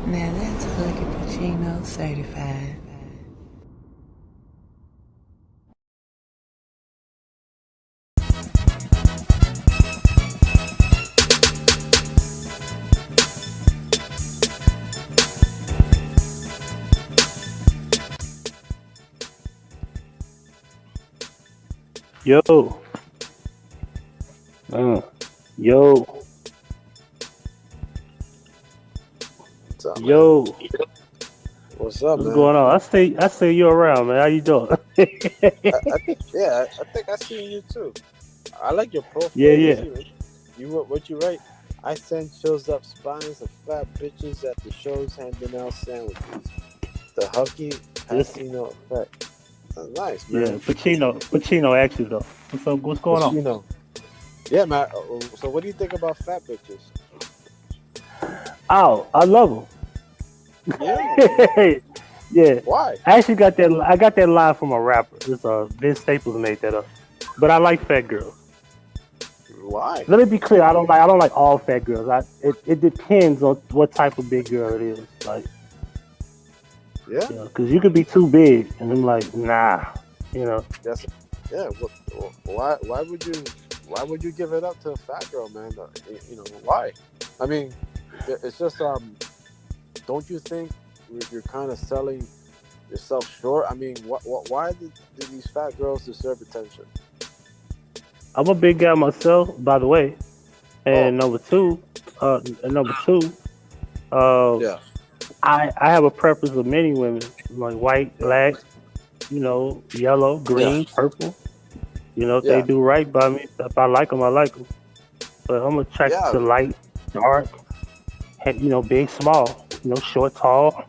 Now that's Huggie Pacino certified. Yo. Yo. What's up, Yo. man? What's up, What's man? going on? I see you around, man. How you doing? I think I seen you too. I like your profile. Yeah. You what you write? I send shows up spines of fat bitches at the shows handing out sandwiches. The Huggie Pacino effect. That's nice, man. Yeah, Pacino actually though. What's going on? Pacino. Yeah, man. So what do you think about fat bitches? Oh, I love them. Yeah. Yeah. Why? I actually got that. I got that line from a rapper. It's Vince Staples made that up. But I like fat girls. Why? Let me be clear. I don't like all fat girls. It depends on what type of big girl it is. Like, Yeah. because you could be too big, and I'm like, nah. You know. Yeah. Why would you give it up to a fat girl, man? Why? I mean, it's just don't you think you're kind of selling yourself short? I mean, why do these fat girls deserve attention? I'm a big guy myself, by the way. And number two, Yeah. I have a preference of many women, like white, black, yellow, green, purple. If they do right by me, if I like them, I like them. But I'm attracted to light, dark, big, small, short, tall,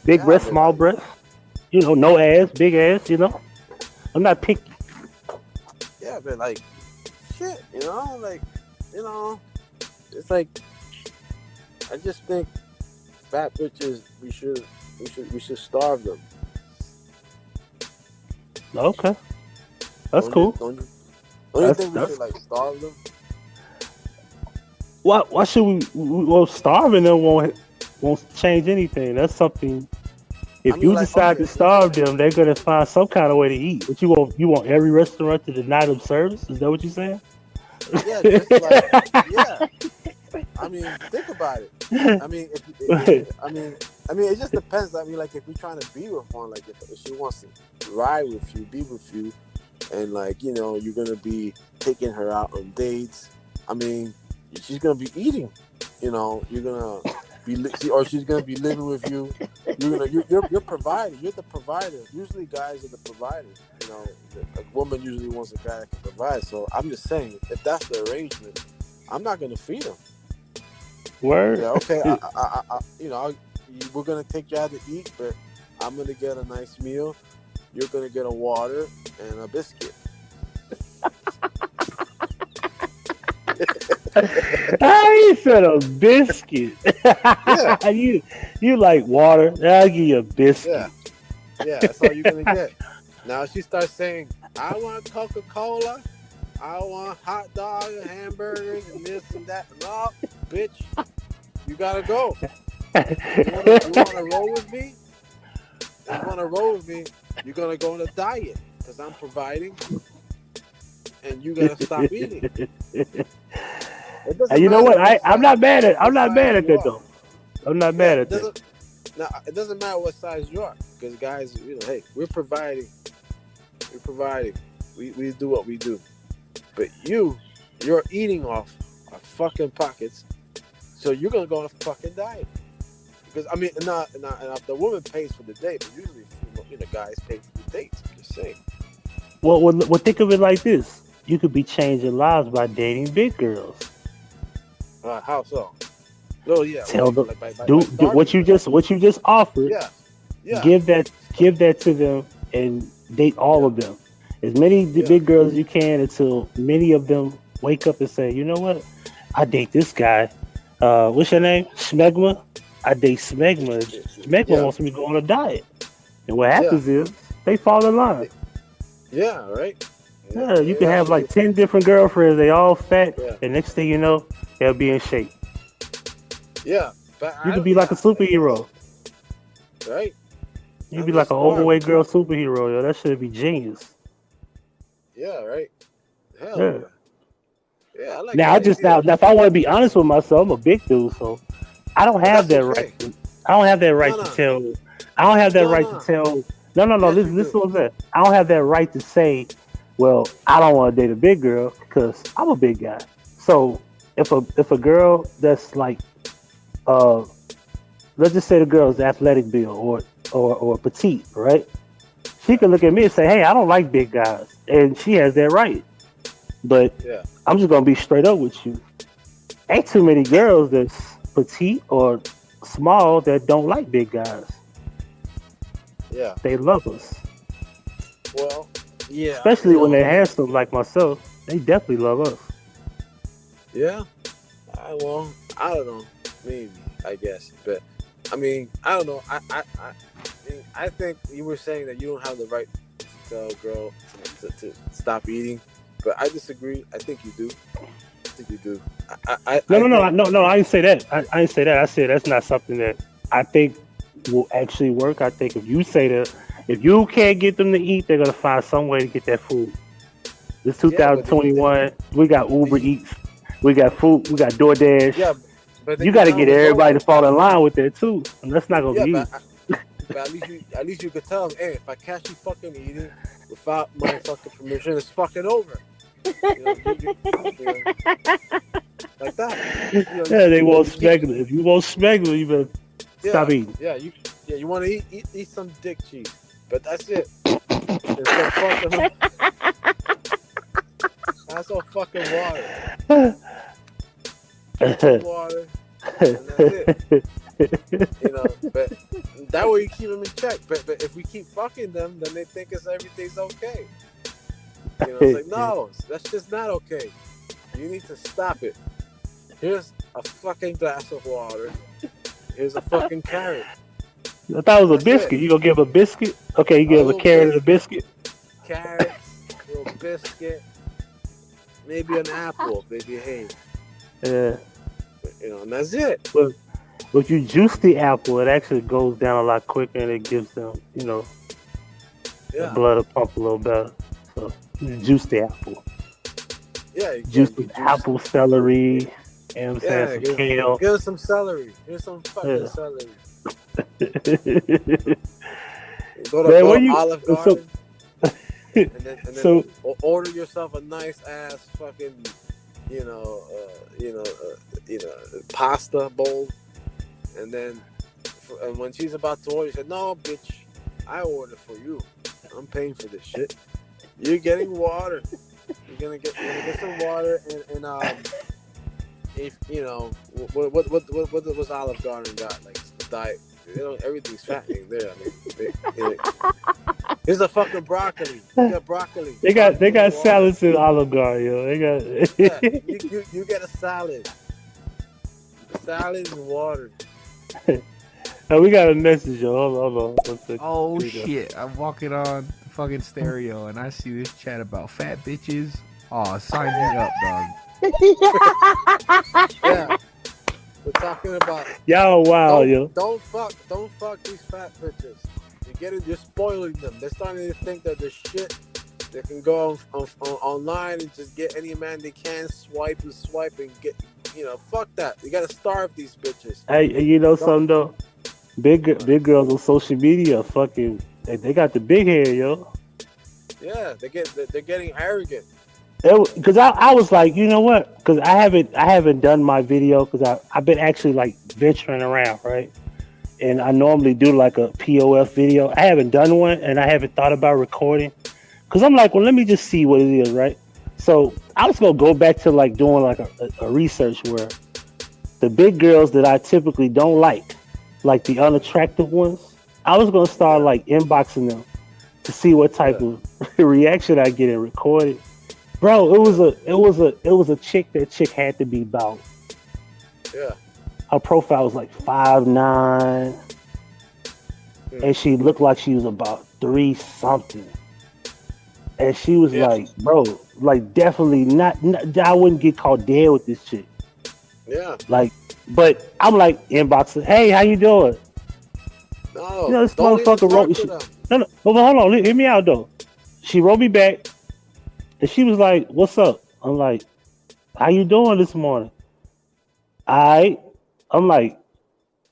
big breast, small breast, no ass, big ass, I'm not picky. Yeah, but like, shit, it's like, I just think fat bitches, we should starve them. Okay, that's cool. Don't you think we should like starve them? Why should we? Well, starving them won't change anything. That's something. If you decide to starve them, they're gonna find some kind of way to eat. But you want every restaurant to deny them service? Is that what you're saying? Yeah, just like, yeah. I mean, think about it. I mean, it just depends. I mean, like, if you're trying to be with one, like, if she wants to ride with you, be with you, and like, you're gonna be taking her out on dates. I mean, she's gonna be eating. You're gonna be, or she's gonna be living with you. You're providing. You're the provider. Usually, guys are the providers. A woman usually wants a guy that can provide. So I'm just saying, if that's the arrangement, I'm not gonna feed him. Word. Yeah, okay. We're gonna take you out to eat, but I'm gonna get a nice meal. You're gonna get a water and a biscuit. I said a biscuit. Yeah. you like water? I'll give you a biscuit. Yeah. That's all you're gonna get. Now she starts saying, "I want Coca-Cola. I want hot dog and hamburgers and this and that." No, bitch, you gotta go. You wanna roll with me? You wanna roll with me? You're gonna go on a diet because I'm providing, and you gotta stop eating. You know what? I'm not mad at that though. I'm not mad at that. Now it doesn't matter what size you are, because guys, hey, we're providing. We're providing. We do what we do. But you're eating off our fucking pockets, so you're gonna go on a fucking diet. Because I mean, not the woman pays for the date, but usually, guys pay for the dates. I'm just saying. Well, think of it like this: you could be changing lives by dating big girls. How so? Oh yeah. Tell them, do what you just offered. Yeah. Give that to them and date all of them. As many big girls as you can until many of them wake up and say, you know what? I date this guy. What's your name? Smegma. I date Smegma. Smegma wants me to go on a diet, and what happens is they fall in line. Yeah, right. Yeah, you can have like 10 different girlfriends. They all fat, and next thing you know, they'll be in shape. Yeah, but you could be like a superhero, right? You could be like an overweight girl superhero. Yo, that should be genius. Yeah, right. Hell yeah. Yeah, I like now, now, if I want to be honest with myself, I'm a big dude, so I don't have that right. I don't have that right to tell. I don't have that right to tell. No. Listen to what I'm saying. I don't have that right to say, well, I don't want to date a big girl because I'm a big guy. So if a girl that's like, let's just say the girl's athletic build or petite, right? She can look at me and say, hey, I don't like big guys, and she has that right. But I'm just gonna be straight up with you. Ain't too many girls that's petite or small that don't like big guys. Yeah, they love us. Well, yeah, especially when they're handsome like myself. They definitely love us. Yeah, I don't know, maybe, I guess, but I mean, I don't know. I think you were saying that you don't have the right to tell a girl to stop eating. But I disagree. I think you do. I think you do. No. I didn't say that. I didn't say that. I said that's not something that I think will actually work. I think if you say that, if you can't get them to eat, they're gonna find some way to get that food. This 2021, we got Uber Eats, we got food, we got DoorDash. Yeah, but you got to get everybody to fall in line with that too, and that's not gonna be easy. But at least you could tell them, hey, if I catch you fucking eating without my fucking permission, it's fucking over. You know, like that. They won't smegma. If you won't smegma, you better stop eating. Yeah, you want to eat some dick cheese, but that's it. That's all fucking water. Water. And that's it. But that way you keep them in check. But if we keep fucking them, then they think everything's okay. It's like, no, that's just not okay. You need to stop it. Here's a fucking glass of water. Here's a fucking carrot. I thought it was a biscuit. You gonna give a biscuit? Okay, you give a carrot and a biscuit. Carrots, a little biscuit, maybe an apple if they behave. Yeah. And that's it. But if you juice the apple, it actually goes down a lot quicker and it gives them, the blood to pump a little better. So you juice the apple. Yeah. Juice the apple, celery, some kale. Give us some celery. Here's some fucking celery. Go to Olive Garden. And then order yourself a nice ass fucking, pasta bowl, and then when she's about to order, she said, "No, bitch, I ordered for you. I'm paying for this shit. You're getting water. You're gonna get some water and if what was Olive Garden got, like diet? Everything's fattening there. I mean, here's a fucking broccoli. You got broccoli. They got salads in Olive Garden, yo. They got. You get a salad. Salad and water. Now we got a message, yo. Hold on. Oh shit! I'm walking on the fucking stereo and I see this chat about fat bitches. Oh, sign me up, dog. Yeah. We're talking about y'all. Wow, yo. Don't fuck these fat bitches. You're spoiling them. They're starting to think that the shit they can go on online and just get any man they can, swipe and get. Fuck that. You gotta starve these bitches. Hey, something though? Big girls on social media, fucking, they got the big hair, yo. Yeah, they're getting arrogant. Because I was like, you know what? Because I haven't done my video because I've been actually like venturing around, right? And I normally do like a POF video. I haven't done one, and I haven't thought about recording because I'm like, well, let me just see what it is, right? So I was gonna go back to like doing like a research where the big girls that I typically don't like the unattractive ones, I was gonna start like inboxing them to see what type of reaction I get and record it. Bro, it was a chick. That chick had to be about her profile was like 5'9", and she looked like she was about 3 something. And she was like, bro, like definitely not. I wouldn't get caught dead with this chick. Yeah. Like, but I'm like inboxing, hey, how you doing? No, You know, this don't even motherfucker talk wrote. to them. No, but hold on, hear me out though. She wrote me back, and she was like, "What's up?" I'm like, "How you doing this morning?" I'm like,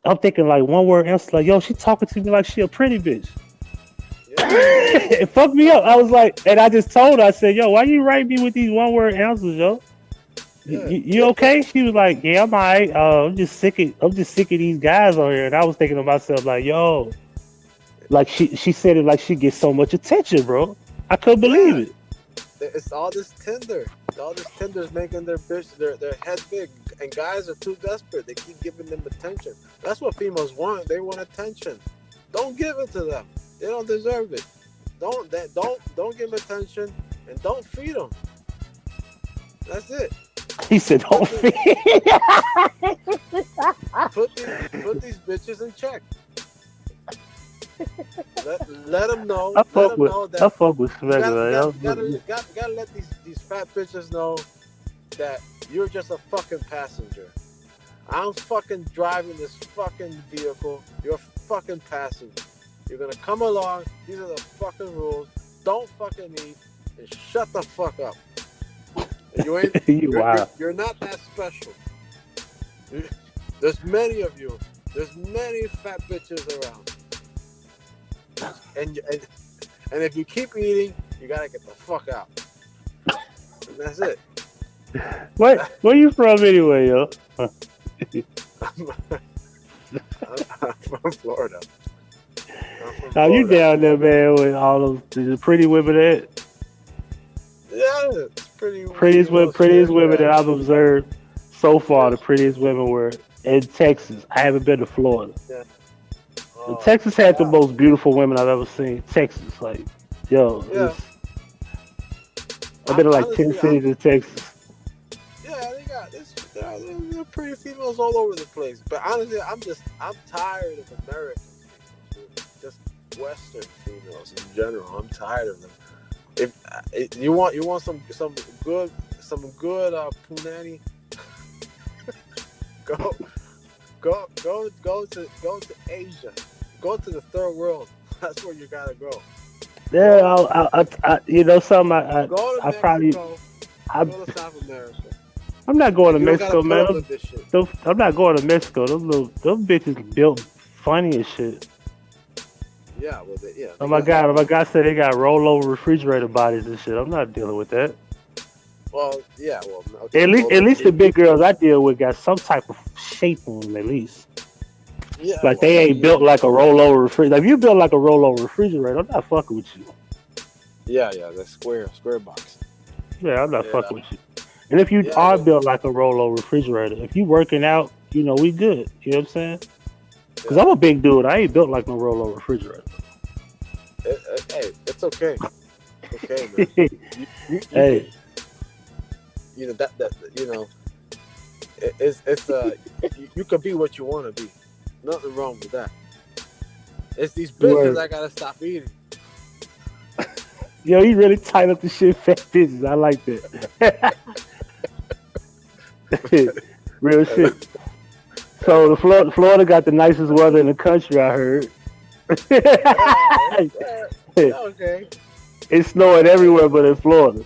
I'm thinking like one word answer, like, "Yo, she talking to me like she a pretty bitch." Yeah. It fucked me up. I was like, and I just told her, I said, "Yo, why you write me with these one word answers, yo? Yeah. You okay?" She was like, "Yeah, I'm alright. I'm just sick of these guys on here." And I was thinking to myself, like, "Yo." Like she said it like she gets so much attention, bro. I couldn't believe it. It's all this Tinder. All this Tinder's making their head big, and guys are too desperate. They keep giving them attention. That's what females want. They want attention. Don't give it to them. They don't deserve it. Don't give attention, and don't feed them. That's it. He said, "Don't feed." Put these bitches in check. Let them know. I fuck with Smeg, Gotta let these fat bitches know that you're just a fucking passenger. I'm fucking driving this fucking vehicle. You're a fucking passenger. You're gonna come along. These are the fucking rules. Don't fucking eat and shut the fuck up. You ain't. You're not that special. There's many of you. There's many fat bitches around. And if you keep eating, you gotta get the fuck out. And that's it. Where you from anyway, yo? I'm from Florida. Now you down there, man, with all the pretty women that? Yeah, it's prettiest women that I've observed so far. The prettiest women were in Texas. I haven't been to Florida. Yeah. Texas had the most beautiful women I've ever seen. Texas, like, yo, I've been to like 10 cities in Texas. Yeah, they got this. There are pretty females all over the place. But honestly, I'm tired of American females, just Western females in general. I'm tired of them. If you want some good punani, go to Asia. Go to the third world. That's where you gotta go. Yeah, I you know something. I Mexico, probably go to South America. I'm not going to Mexico, man. I'm not going to Mexico. Them bitches built funny as shit. Yeah, well, Oh my god said they got rollover refrigerator bodies and shit. I'm not dealing with that. Well, yeah, well, okay, at least the big girls I deal with got some type of shape on them at least. Yeah, like they ain't built like a rollover refrigerator. If you built like a rollover refrigerator, I'm not fucking with you. Yeah, the square box. Yeah, I'm not fucking with you. And if you are built like a rollover refrigerator, if you working out, you know we good. You know what I'm saying? Because I'm a big dude. I ain't built like no rollover refrigerator. Hey, it's okay. Okay, man. Hey. You know that you know it's you can be what you want to be. Nothing wrong with that. It's these bitches I gotta stop eating. Yo, you really tight up the shit, fat bitches. I like that. Real shit. So the Florida got the nicest weather in the country, I heard. Okay. It's snowing everywhere but in Florida.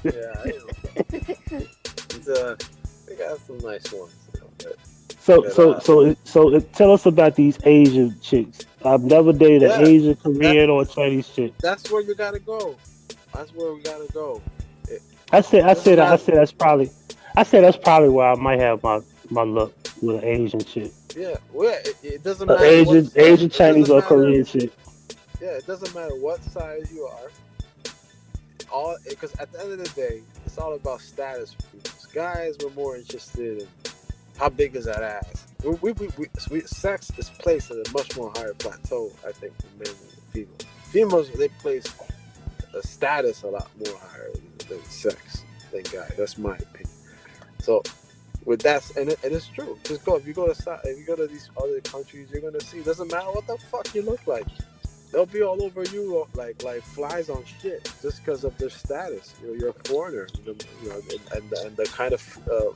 Yeah, I know. They got some nice ones. So tell us about these Asian chicks. I've never dated an Asian, Korean, or Chinese chick. That's where you gotta go. I said that's probably where I might have my luck with an Asian chick. Yeah, well, it doesn't matter. Asian, Chinese, or Korean chick. Yeah, it doesn't matter what size you are. Because at the end of the day, it's all about status. Guys were more interested in how big is that ass. Sex is placed at a much more higher plateau, I think, for men than females. Females, they place a status a lot more higher than sex than guys. That's my opinion. So With that, and it's true. Just go if you go to these other countries, you're gonna see. It doesn't matter what the fuck you look like. They'll be all over you like flies on shit just because of their status. You're a foreigner, and the kind of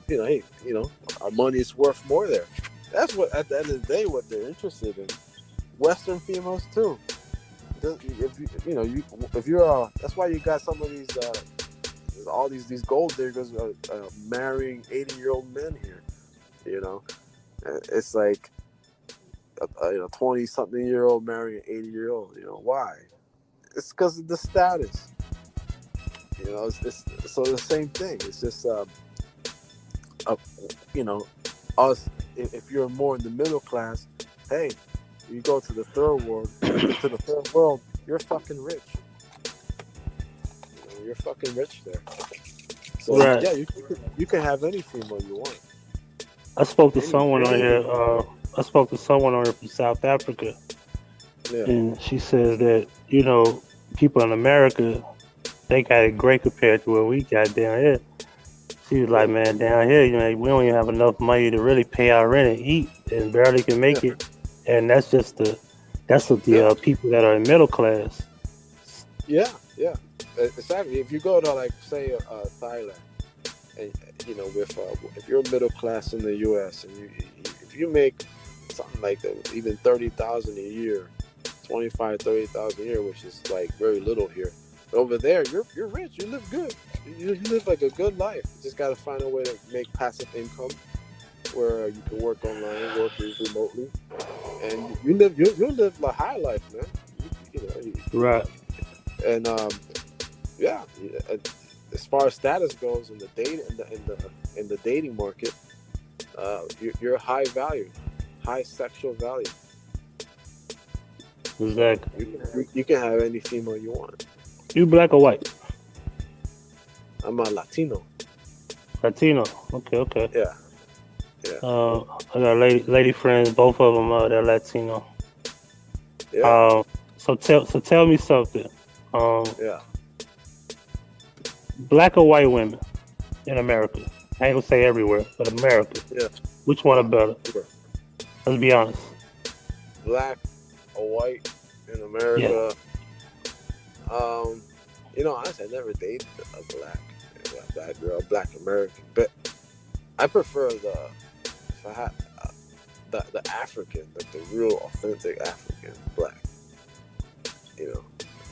hey, our money is worth more there. That's what at the end of the day what they're interested in. Western females too. If you're that's why you got some of these all these gold diggers marrying 80-year-old men here. It's like a 20-something-year-old marrying an 80-year-old. Why? It's because of the status. It's so the same thing. It's just us. If you're more in the middle class, hey, you go to the third world, you're fucking rich. You're fucking rich there. So right. yeah, you can have any female you want. I spoke to someone on here. I spoke to someone on here from South Africa, and she says that people in America, they got it great compared to what we got down here. She was like, man, down here, we don't even have enough money to really pay our rent and eat, and barely can make it. And that's just the people that are in middle class. Yeah, exactly. If you go to like say Thailand, and if you're middle class in the U.S. and if you make something like even $30,000 a year, $25,000-$30,000 a year, which is like very little here. But over there, you're rich. You live good. You live like a good life. You just got to find a way to make passive income where you can work online, work remotely, and you live a high life, man. Right. And as far as status goes in the dating market, you're high value, high sexual value. Exactly. You can have any female you want. You black or white? I'm a Latino. Latino. Okay. Yeah. I got lady friends. Both of them they're Latino. Yeah. So tell me something. Yeah. Black or white women in America? I ain't gonna say everywhere, but America. Yeah. Which one are better? Sure. Let's be honest. Black or white in America? Yeah. Honestly, I never dated a black girl, black American, but I prefer the African, like the real authentic African black.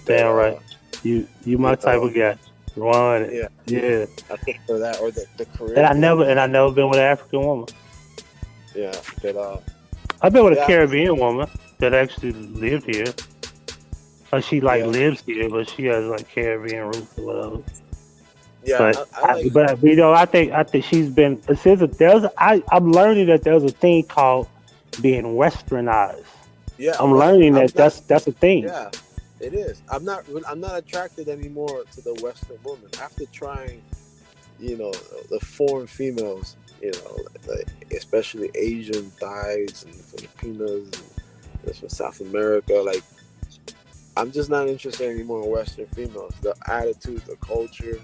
Damn right. You my type of guy. Ron. Yeah. I prefer that or the Caribbean. And I never been with an African woman. Yeah, but I've been with a Caribbean woman that actually lived here. She lives here, but she has like Caribbean roots or whatever. Yeah, I think she's been. I'm learning that there's a thing called being westernized. Yeah, I'm learning that's a thing. Yeah, it is. I'm not attracted anymore to the Western woman after trying, the foreign females, especially Asian Thais and Filipinas and from South America. Like, I'm just not interested anymore in Western females. The attitude, the culture,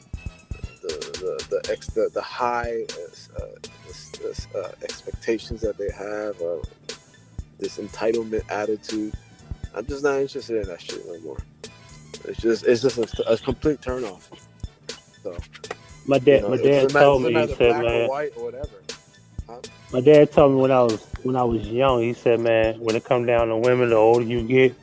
the high expectations that they have, this entitlement attitude. I'm just not interested in that shit no more. It's just a complete turnoff. So my dad told me, he said, man, white or whatever. Huh? My dad told me when I was young, he said, man, when it comes down to women, the older you get,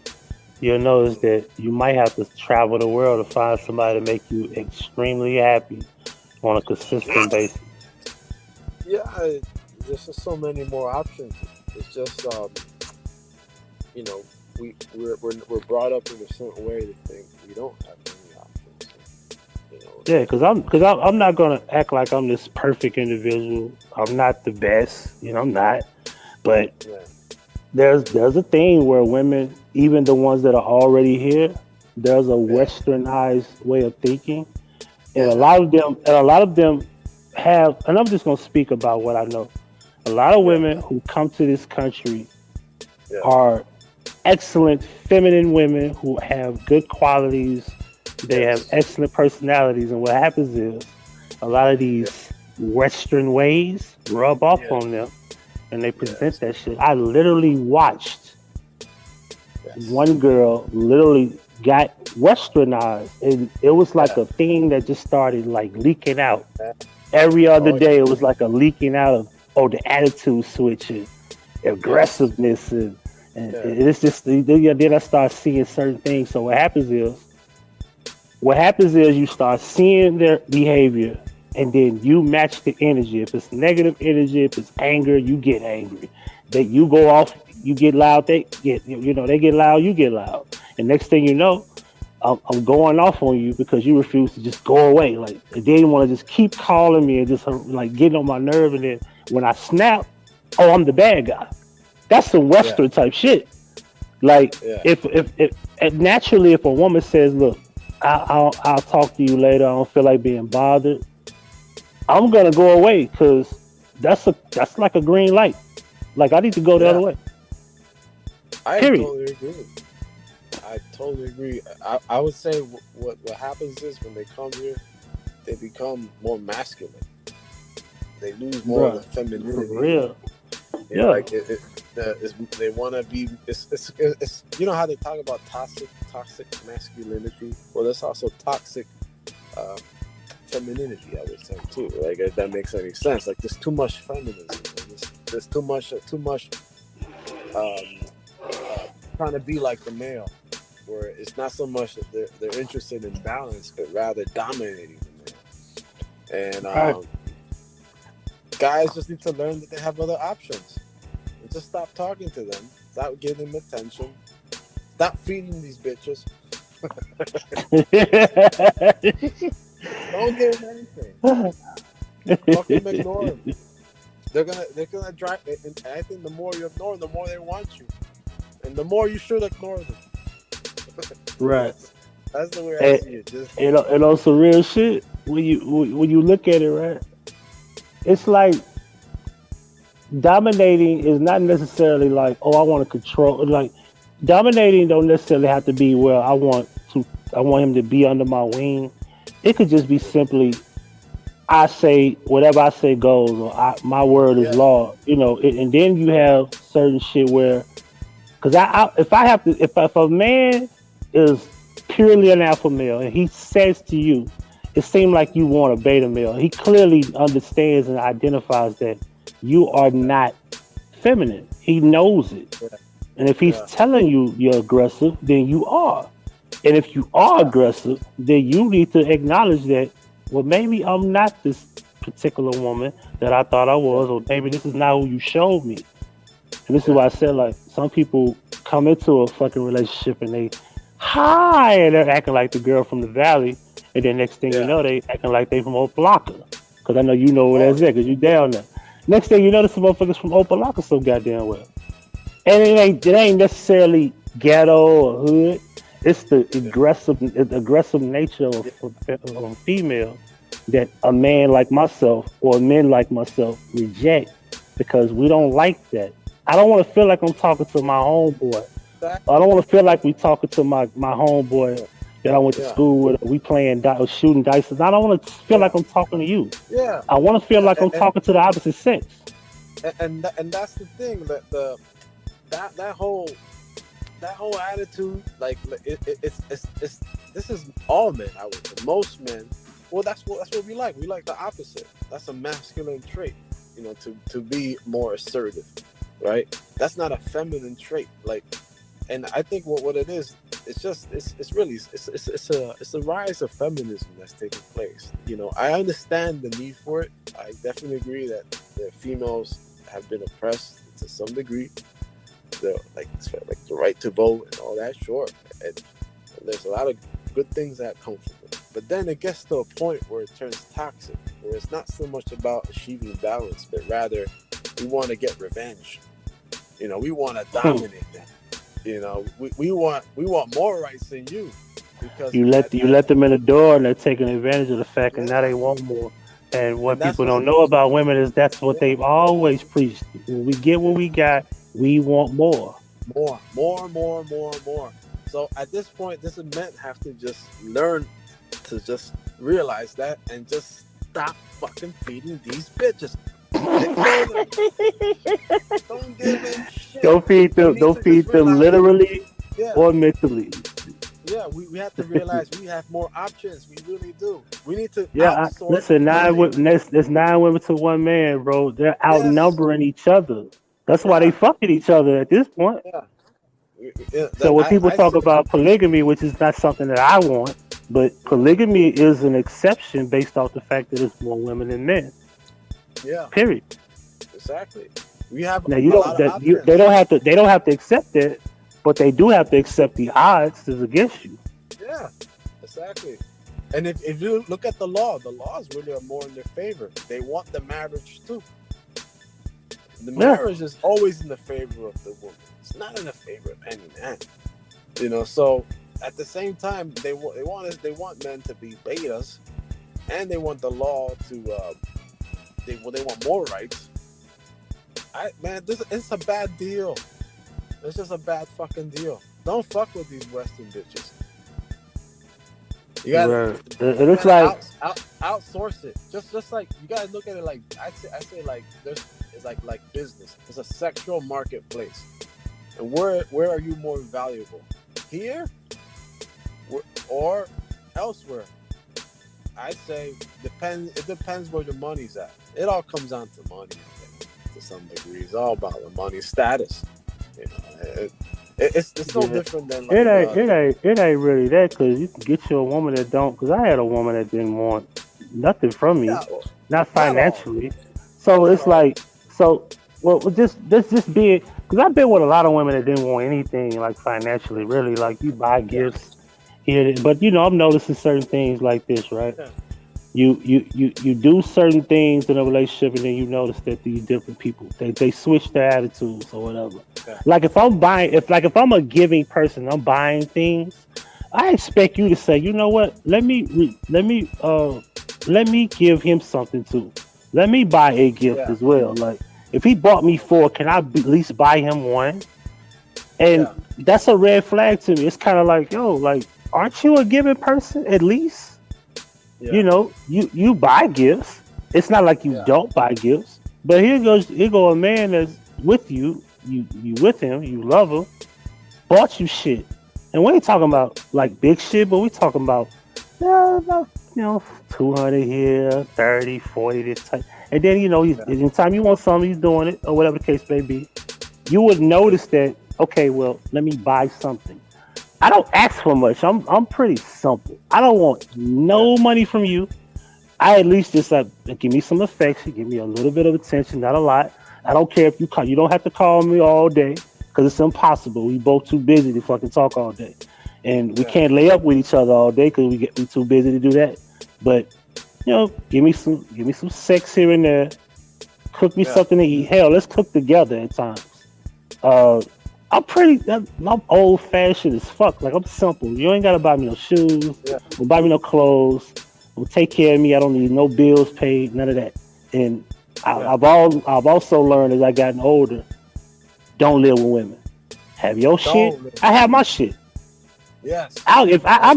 you'll notice that you might have to travel the world to find somebody to make you extremely happy on a consistent basis. Yeah, there's just so many more options. It's just, we're brought up in a certain way to think we don't have any options. Yeah, because I'm not gonna act like I'm this perfect individual. I'm not the best, I'm not. But there's a thing where women, even the ones that are already here, there's a westernized way of thinking, and a lot of them have. And I'm just gonna speak about what I know. A lot of women who come to this country are excellent feminine women who have good qualities. They have excellent personalities, and what happens is a lot of these Western ways rub off on them, and they present that shit. I literally watched one girl literally got westernized, and it was like a thing that just started like leaking out. Every other day, it was like a leaking out of the attitude switch and aggressiveness, and it's just then I start seeing certain things. So what happens is you start seeing their behavior, and then you match the energy. If it's negative energy, if it's anger, you get angry. That you go off, you get loud. They get they get loud, you get loud, and next thing you know, I'm going off on you because you refuse to just go away. Like they want to just keep calling me and just like getting on my nerve. And then when I snap, I'm the bad guy. That's some Western type shit. Like if naturally, if a woman says, "Look, I'll talk to you later. I don't feel like being bothered," I'm gonna go away because that's like a green light. Like I need to go the other way. Totally agree. I totally agree. I would say what happens is when they come here, they become more masculine. They lose more of the femininity. For real. Like they want to be. It's you know how they talk about toxic masculinity. Well, there's also toxic femininity. I would say too. Like if that makes any sense. Like there's too much feminism. There's too much. Trying to be like the male, where it's not so much that they're interested in balance, but rather dominating the male. And guys just need to learn that they have other options. And just stop talking to them. Stop giving them attention. Stop feeding these bitches. Don't give them anything. Fucking ignore them. They're gonna drive. And I think the more you ignore them, the more they want you. And the more you should ignore them. Right. That's the way I see it. Just and on some real shit, when you look at it, right, it's like dominating is not necessarily like, I want to control. Like dominating don't necessarily have to be where I want him to be under my wing. It could just be simply I say whatever I say goes, or my word is law. And then you have certain shit where. Because if a man is purely an alpha male and he says to you, it seems like you want a beta male. He clearly understands and identifies that you are not feminine. He knows it. And if he's telling you you're aggressive, then you are. And if you are aggressive, then you need to acknowledge that, well, maybe I'm not this particular woman that I thought I was, or maybe this is not who you showed me. And this is why I said, like, some people come into a fucking relationship and and they're acting like the girl from the valley, and then next thing you know, they acting like they from Opalaka. Because I know you know where that's at, because you down there. Next thing you know, this motherfuckers from Opalaka so goddamn well. And it ain't necessarily ghetto or hood. It's the aggressive nature of a female that a man like myself or men like myself reject, because we don't like that. I don't want to feel like I'm talking to my homeboy. I don't want to feel like we talking to my homeboy that I went to school with. We playing shooting dice. I don't want to feel like I'm talking to you. Yeah. I want to feel like I'm talking to the opposite sex. And that's the thing, that whole attitude, like it's this is all men. I would say most men. Well, that's what we like. We like the opposite. That's a masculine trait, to be more assertive. Right, that's not a feminine trait. Like, and I think what it is, it's a rise of feminism that's taking place. I understand the need for it. I definitely agree that the females have been oppressed to some degree. Like the right to vote and all that, sure. And there's a lot of good things that come from it. But then it gets to a point where it turns toxic, where it's not so much about achieving balance, but rather we want to get revenge. We want to dominate them. We want more rights than you, because you let them in the door and they're taking advantage of the fact, and now they want more. And what people don't know about women is that's what they've always preached. When we get what we got, we want more. More. So at this point, this men have to just learn to just realize that and just stop fucking feeding these bitches. Ignore them. Don't give them shit. Don't feed them. Don't feed them literally or mentally. Yeah, we have to realize we have more options. We really do. We need to outsource. Listen, there's 9 women to 1 man, bro. They're outnumbering each other. That's why they fucking each other at this point. So when people talk about polygamy, which is not something that I want, but polygamy is an exception based off the fact that there's more women than men. Yeah. Period. Exactly. We have now they don't have to accept that, but they do have to accept the odds is against you. Yeah, exactly. And if you look at the laws really are more in their favor. They want the marriage too. The marriage is always in the favor of the woman. It's not in the favor of any man. You know, so at the same time, they want men to be betas, and they want the law to they want more rights. It's a bad deal. It's just a bad fucking deal. Don't fuck with these Western bitches. You gotta, outsource it. Just like you gotta look at it like I say like it's like business. It's a sexual marketplace. And where are you more valuable? Here or elsewhere? I say it depends where the money's at. It all comes down to money to some degree. It's all about the money status. You know, it's no different than like, it ain't really that, because you can get you a woman that don't. Because I had a woman that didn't want nothing from me, not financially. So it's like, just be, because I've been with a lot of women that didn't want anything like financially, really. Like you buy gifts here, but you know I'm noticing certain things like this, right? Yeah. You do certain things in a relationship, and then you notice that these different people they switch their attitudes or whatever. Yeah. Like if I'm a giving person, I'm buying things. I expect you to say, you know what? Let me give him something too. Let me buy a gift as well. Like if he bought me 4, can I at least buy him 1? And that's a red flag to me. It's kind of like, yo, like, aren't you a giving person at least? Yeah. You know, you buy gifts. It's not like you don't buy gifts. But here go a man that's with you. You with him. You love him. Bought you shit. And we ain't talking about like big shit, but we talking about, about 200 here, 30, 40 this type. And then anytime you want something, he's doing it or whatever the case may be. You would notice that. Okay, well, let me buy something. I don't ask for much. I'm pretty simple. I don't want no money from you. I at least just give me some affection, give me a little bit of attention, not a lot. I don't care if you call. You don't have to call me all day because it's impossible. We both too busy to fucking talk all day, and we can't lay up with each other all day because we too busy to do that. But give me some sex here and there. Cook me something to eat. Hell, let's cook together at times. I'm old fashioned as fuck. Like I'm simple. You ain't gotta buy me no shoes. Don't buy me no clothes. Don't take care of me. I don't need no bills paid. None of that. And I've also learned as I gotten older, don't live with women. Have your shit. I have my shit. Yes. I'm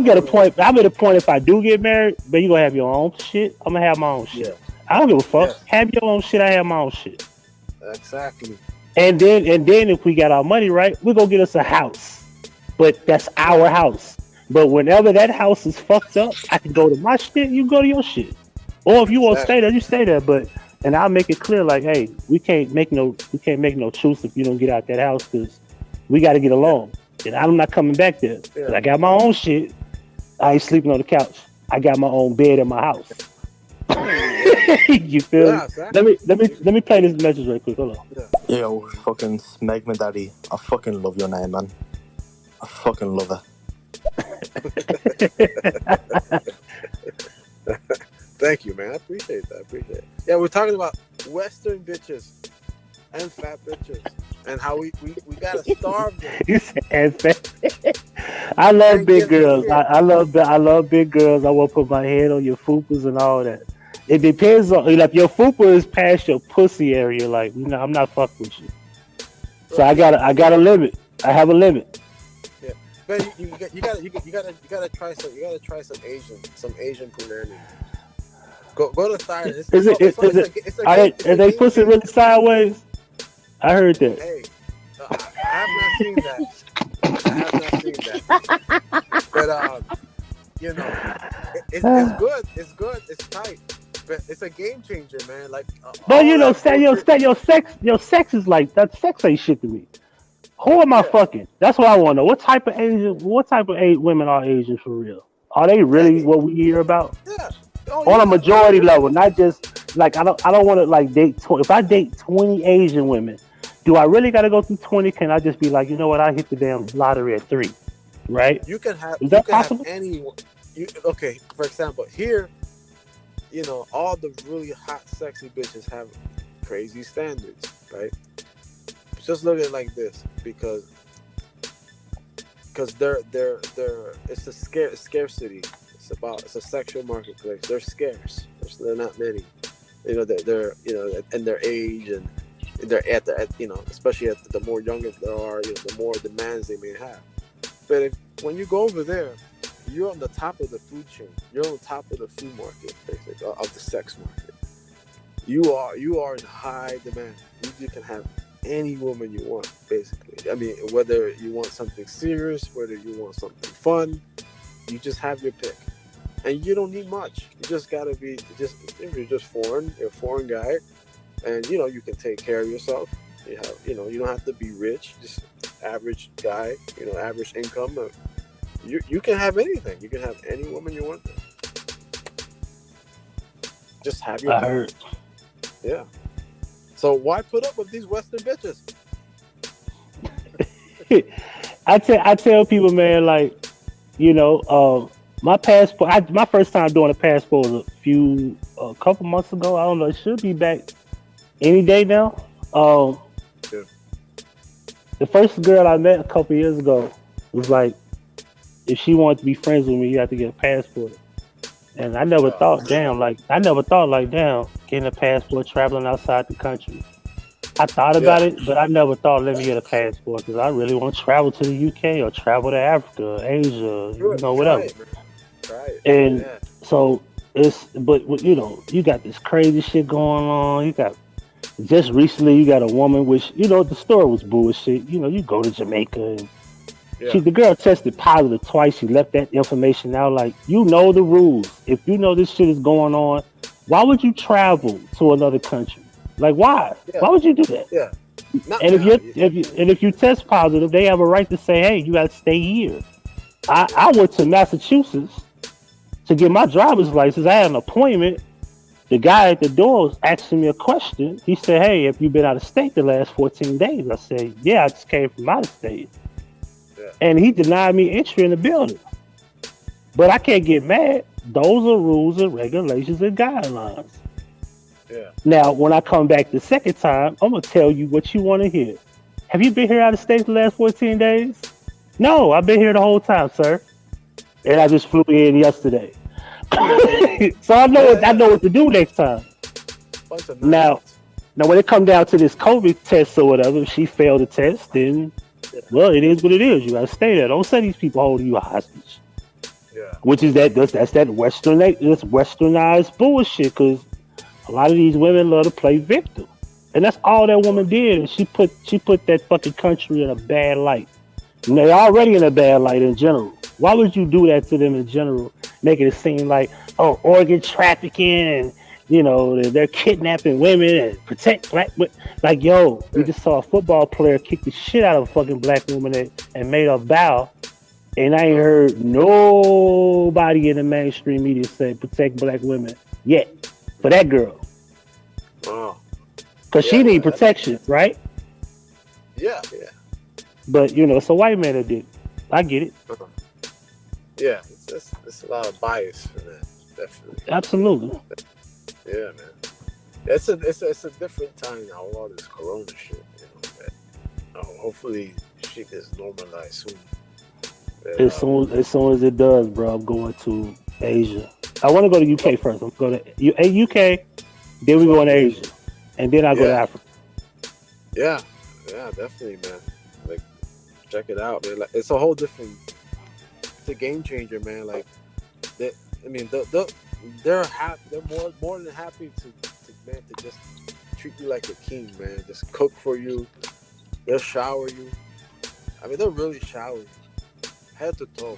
at a point if I do get married, but you gonna have your own shit. I'm gonna have my own shit. I don't give a fuck. Have your own shit. I have my own shit. Exactly. And then if we got our money right, we're gonna get us a house. But that's our house. But whenever that house is fucked up, I can go to my shit, you go to your shit. Or if you want to stay there, you stay there. And I'll make it clear, like, hey, we can't make no truce if you don't get out that house, because we got to get along. And I'm not coming back there. Yeah. I got my own shit. I ain't sleeping on the couch. I got my own bed in my house. You feel me? Exactly. Let me play this message right quick. Hold on. Yo, fucking Smeg my daddy. I fucking love your name, man. I fucking love it. Thank you, man. I appreciate that. Yeah, we're talking about Western bitches and fat bitches and how we gotta starve them. I love big girls. I love big girls. I want to put my head on your fupas and all that. It depends on, like, your fupa is past your pussy area. Like, I'm not fucking with you. So I got a limit. I have a limit. Yeah, but you gotta try some Asian punani. Go to the side. It's a are they pussy really sideways? I heard that. Hey, I have not seen that. But you know, it's good. It's good. It's tight. But it's a game changer, man. Like, but you know, your sex is like that. Sex ain't shit to me. Who am I fucking? That's what I want to know. What type of women are Asians for real? Are they really what we hear about? Yeah. On a majority level, not just like I don't want to like date. If I date 20 Asian women, do I really got to go through 20? Can I just be like, you know what? I hit the damn lottery at 3, right? You can have. Is that possible? Okay, for example, here, you know, all the really hot, sexy bitches have crazy standards, right? Just look at it like this, because they're it's a scarcity. It's a sexual marketplace. They're scarce. They're not many. You know, they're you know, and their age, and they're at you know, especially at the more younger they are, you know, the more demands they may have. But when you go over there, you're on the top of the food chain. You're on the top of the food market, basically, of the sex market. You are in high demand. You can have any woman you want, basically. I mean, whether you want something serious, whether you want something fun, you just have your pick. And you don't need much. You just gotta be if you're just foreign, you're a foreign guy, and you know, you can take care of yourself. You don't have to be rich, just average guy, you know, average income. You can have anything. You can have any woman you want. Just have your. I heard. Yeah. So why put up with these Western bitches? I tell people, man, like, you know, my passport. My first time doing a passport was a couple months ago. I don't know. It should be back any day now. Yeah. The first girl I met a couple years ago was like, if she wanted to be friends with me, you have to get a passport. And I never thought, damn, getting a passport, traveling outside the country. I thought about it, but I never thought, let me get a passport, because I really want to travel to the UK or travel to Africa, Asia, you know, whatever. Try it. And so but you know, you got this crazy shit going on. You got just recently, you got a woman, which, you know, the story was bullshit. You know, you go to Jamaica and the girl tested positive twice. She left that information out. Like, you know the rules. If you know this shit is going on, why would you travel to another country? Like, why? Why would you do that? Yeah. And if you test positive, they have a right to say, hey, you got to stay here. I went to Massachusetts to get my driver's license. I had an appointment. The guy at the door was asking me a question. He said, hey, have you been out of state the last 14 days? I said, yeah, I just came from out of state. And he denied me entry in the building. But I can't get mad. Those are rules and regulations and guidelines. Yeah. Now, when I come back the second time, I'm going to tell you what you want to hear. Have you been here out of state the last 14 days? No, I've been here the whole time, sir. And I just flew in yesterday. So I know what to do next time. Now, when it come down to this COVID test or whatever, if she failed the test, then, well, it is what it is. You got to stay there. Don't say these people holding you hostage. Yeah. Which is that's that westernized bullshit, because a lot of these women love to play victim. And that's all that woman did. She put that fucking country in a bad light. And they're already in a bad light in general. Why would you do that to them in general? Making it seem like, oh, organ trafficking, and, you know, they're kidnapping women and protect black women. Like, yo, we just saw a football player kick the shit out of a fucking black woman and made her bow. And I ain't heard nobody in the mainstream media say protect black women yet for that girl. Oh. Because she need protection, right? Yeah. But, you know, it's a white man that did it. I get it. Yeah, it's a lot of bias for that, definitely. Absolutely. Yeah, man. It's a different time now with all this corona shit, you know. But, hopefully shit gets normalized soon. But, as soon as it does, bro, I'm going to Asia. I want to go to UK first. I'm going to UK, then we go to Asia, and then I go to Africa. Yeah, definitely, man. Like, check it out, man. Like, it's a whole different. It's a game changer, man. Like, the they're more than happy to just treat you like a king, man. Just cook for you. They'll shower you. I mean, they'll really shower you, head to toe.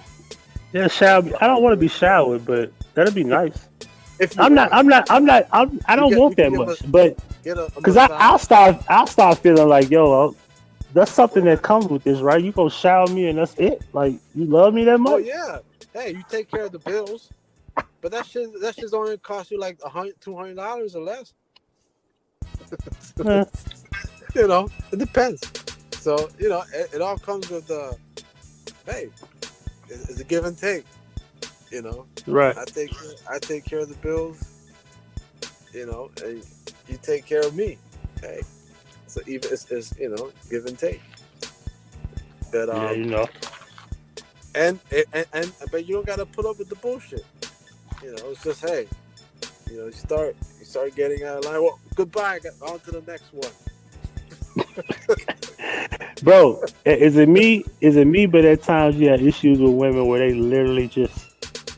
Yeah, shower. I don't want to be showered, but that'd be nice. If you I want. don't want that much, but Get a because massage. I'll start feeling like, yo, that's something that comes with this, right? You gonna shower me and that's it? Like, you love me that much? Oh yeah. Hey, you take care of the bills, but that shit's only cost you like $200 or less. Yeah. You know, it depends. So you know, it all comes with hey, it's a give and take. You know, Right. I take care of the bills. You know, and you take care of me. Hey, so even it's you know, give and take. But Yeah, you know. and but you don't gotta put up with the bullshit. You know, it's just hey, you know, you start getting out of line. Well, goodbye. On to the next one. Bro, is it me? But at times you have issues with women where they literally just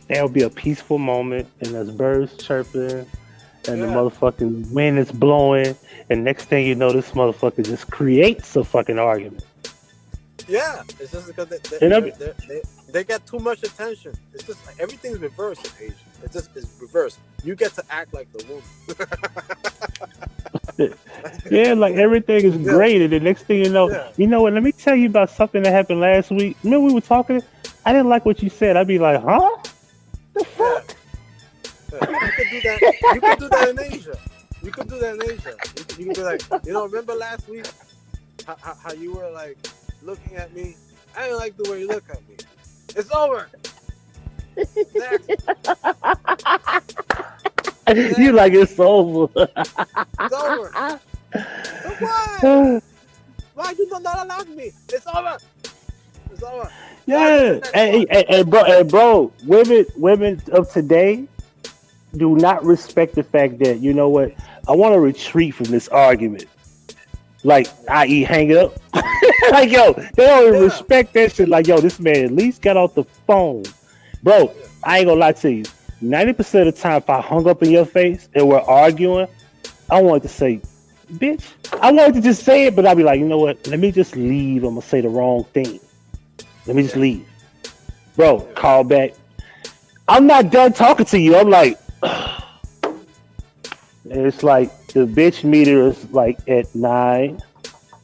there'll be a peaceful moment and there's birds chirping and the motherfucking wind is blowing, and next thing you know, this motherfucker just creates a fucking argument. Yeah, it's just because they get too much attention. It's just like everything's reversed in Asia. It's reversed. You get to act like the woman. Yeah, like everything is great, and the next thing you know what? Let me tell you about something that happened last week. Remember we were talking? I didn't like what you said. I'd be like, huh? The fuck? You could do that. You could do that in Asia. You could do that in Asia. You could be like, you know, remember last week how you were like looking at me? I didn't like the way you look at me. It's over. Next. You like it's over. It's over. Why? Why you don't allow me? It's over. It's over. Yeah. Hey, bro, women of today do not respect the fact that, you know what, I want to retreat from this argument. Like, i.e. hang up. Like, yo, they don't even respect that shit. Like, yo, this man at least got off the phone. Bro, I ain't gonna lie to you. 90% of the time, if I hung up in your face and we're arguing, I wanted to say, bitch. I wanted to just say it, but I'd be like, you know what? Let me just leave. I'm gonna say the wrong thing. Let me just leave. Bro, call back. I'm not done talking to you. I'm like, it's like the bitch meter is like at 9,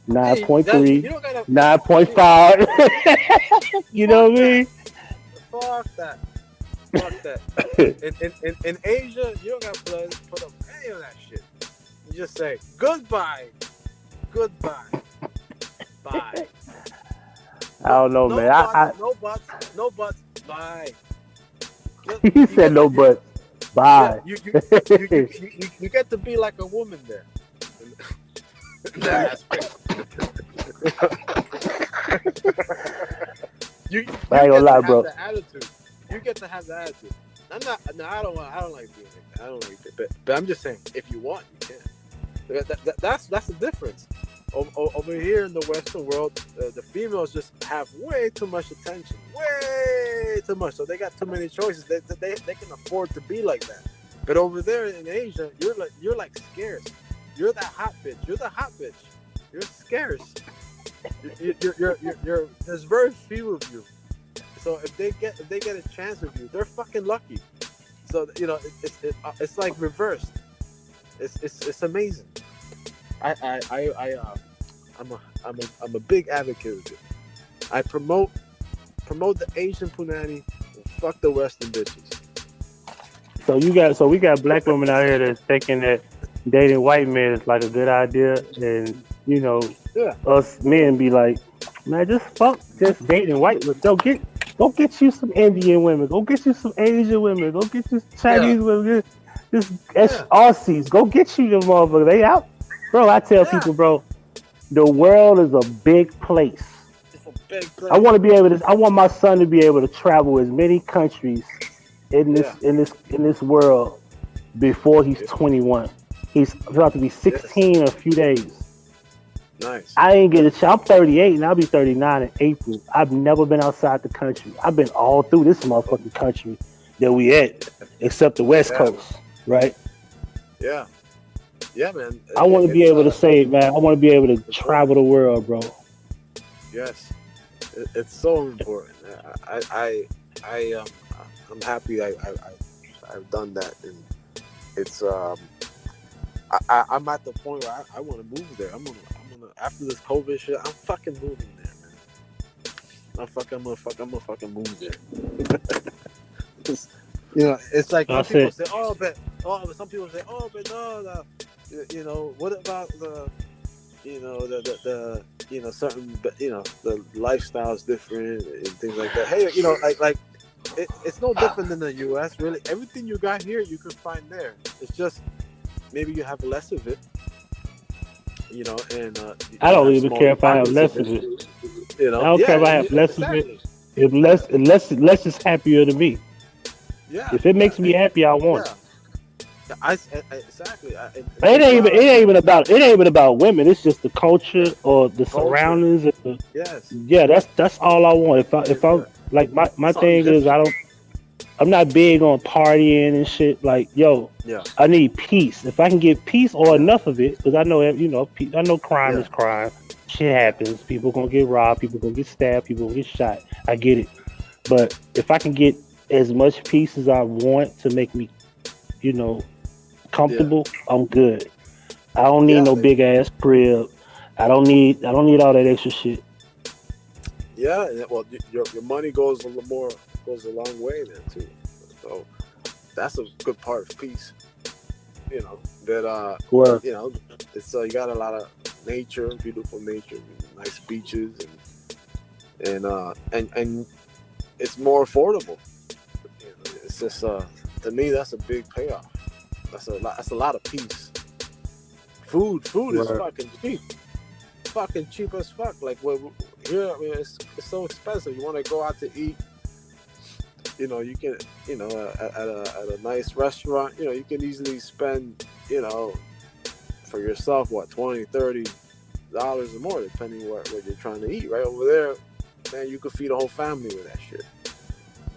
9.3, 9.5. You know what I mean? Fuck that. In Asia, you don't gotta put up any of that shit. You just say goodbye, bye. I don't know, no man. No buts, bye. He said no buts. Bye. Yeah, you get to be like a woman there. You I ain't gonna lie, bro. The attitude. You get to have the attitude. I don't like being like that. I don't like it. But I'm just saying, if you want, you can. That's the difference. Over here in the Western world, the females just have way too much attention, way too much. So they got too many choices. They can afford to be like that. But over there in Asia, you're like scarce. You're that hot bitch. You're the hot bitch. You're scarce. You're there's very few of you. So if they get a chance with you, they're fucking lucky. So you know it's like reversed. It's amazing. I'm a big advocate of it. I promote the Asian punani and fuck the Western bitches. So we got black women out here that's thinking that dating white men is like a good idea, and you know, us men be like, man, just dating white women. Go get you some Indian women. Go get you some Asian women. Go get you some Chinese women. Just Aussies. Go get you them motherfuckers. They out. Bro, I tell people, bro, the world is a big place. It's a big place. I want my son to be able to travel as many countries in this world before he's 21. He's about to be 16 in a few days. Nice. I ain't get a chance. I'm 38 and I'll be 39 in April. I've never been outside the country. I've been all through this motherfucking country. that we at, except the West Coast, right? Yeah, yeah, man. I want to be able to say, man, I want to be able to travel the world, bro. Yes, it's so important. I'm happy I've done that, and it's I'm at the point where I want to move there. I'm gonna after this COVID shit, I'm fucking moving there, man. I'm gonna fucking move there. You know, it's like some people say, but some people say, but no, what about the, certain, the lifestyle is different and things like that. Hey, it's no different than the U.S. Really, everything you got here, you can find there. It's just maybe you have less of it. And I don't even care if I have less of it. I don't care if I have less of it. If less is happier to me. Yeah. If it makes me happy, I want it. Exactly. It ain't even about women. It's just the culture or the surroundings. Yes. Yeah, that's all I want. If I'm like my thing is I'm not big on partying and shit. Like, I need peace. If I can get peace or enough of it, because I know crime is crime. Shit happens. People gonna get robbed. People gonna get stabbed. People gonna get shot. I get it. But if I can get as much peace as I want to make me, comfortable, I'm good. I don't need no big ass crib. I don't need all that extra shit. Yeah, well, your money goes a long way then too. So that's a good part of peace. It's you got a lot of nature, beautiful nature, nice beaches, and it's more affordable. It's just to me that's a big payoff. That's a lot of peace. Food is fucking cheap as fuck. Like here, I mean, it's so expensive. You want to go out to eat, you can, at a nice restaurant, you can easily spend, for yourself, what, $20-$30 or more, depending what you're trying to eat. Right over there, man, you could feed a whole family with that shit.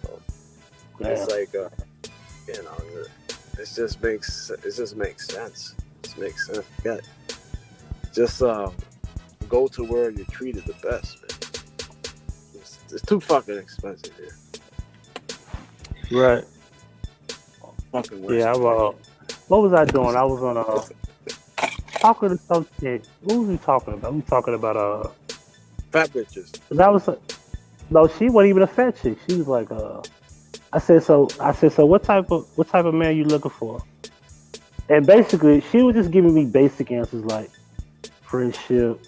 So it's like, it just makes sense. It makes sense. Yeah. Just go to where you're treated the best, man. It's too fucking expensive here. Right. Fucking worse. Yeah, what was I doing? I was on talking to some chick. Who was we talking about? We talking about fat bitches. No, she wasn't even a fat chick. She was like I said so what type of man you looking for? And basically she was just giving me basic answers like friendship,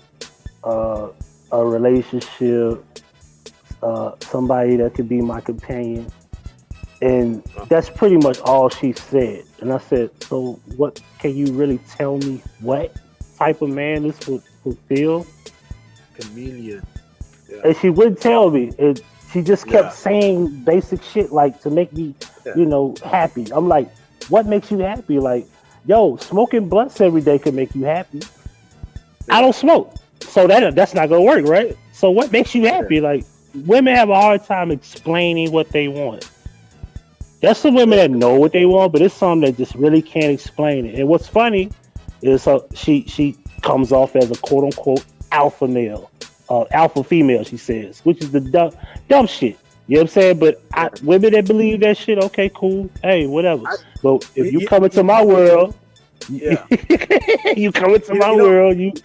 a relationship, somebody that could be my companion. And that's pretty much all she said. And I said, so what can you really tell me what type of man this would fulfill? Chameleon. Yeah. And she wouldn't tell me. And she just kept saying basic shit like to make me, happy. I'm like, what makes you happy? Like, smoking blunts every day could make you happy. I don't smoke. So that's not gonna work, right? So what makes you happy? Like, women have a hard time explaining what they want. There's some women that know what they want, but it's some that just really can't explain it. And what's funny is she comes off as a quote unquote alpha male, alpha female, she says, which is the dumb shit. You know what I'm saying? But women that believe that shit, okay, cool, hey, whatever. But if you come into my world, you come into my world,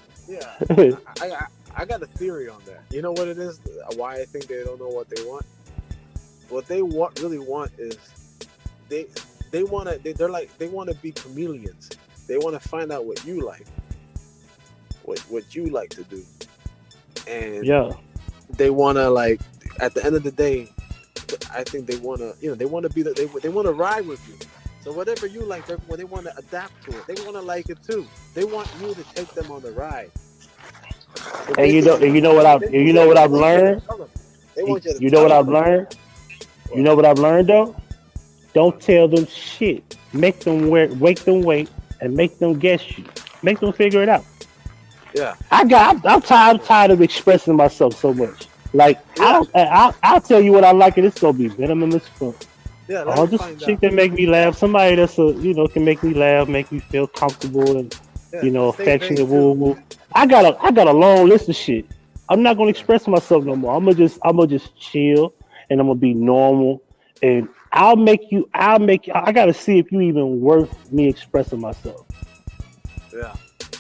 I got a theory on that. You know what it is? Why I think they don't know what they want? What they really want is they want to be chameleons. They want to find out what you like, what you like to do, and they want to, like, at the end of the day, I think they want to, they want to be they want to ride with you. So whatever you like, they want to adapt to it. They want to like it too. They want you to take them on the ride. And you know what I've learned. You know what I've learned. You know what I've learned though? Don't tell them shit. Make them wait, and make them guess you. Make them figure it out. Yeah. I'm tired of expressing myself so much. Like, I'll tell you what I like, and it's gonna be minimum as fuck. Yeah, let Oh, me just a find chick out. that make me laugh. Somebody that's can make me laugh, make me feel comfortable and Yeah, stay affectionate. vague Woo too. woo. I got a long list of shit. I'm not gonna express myself no more. I'm gonna just chill and I'm gonna be normal and I gotta see if you even worth me expressing myself. Yeah,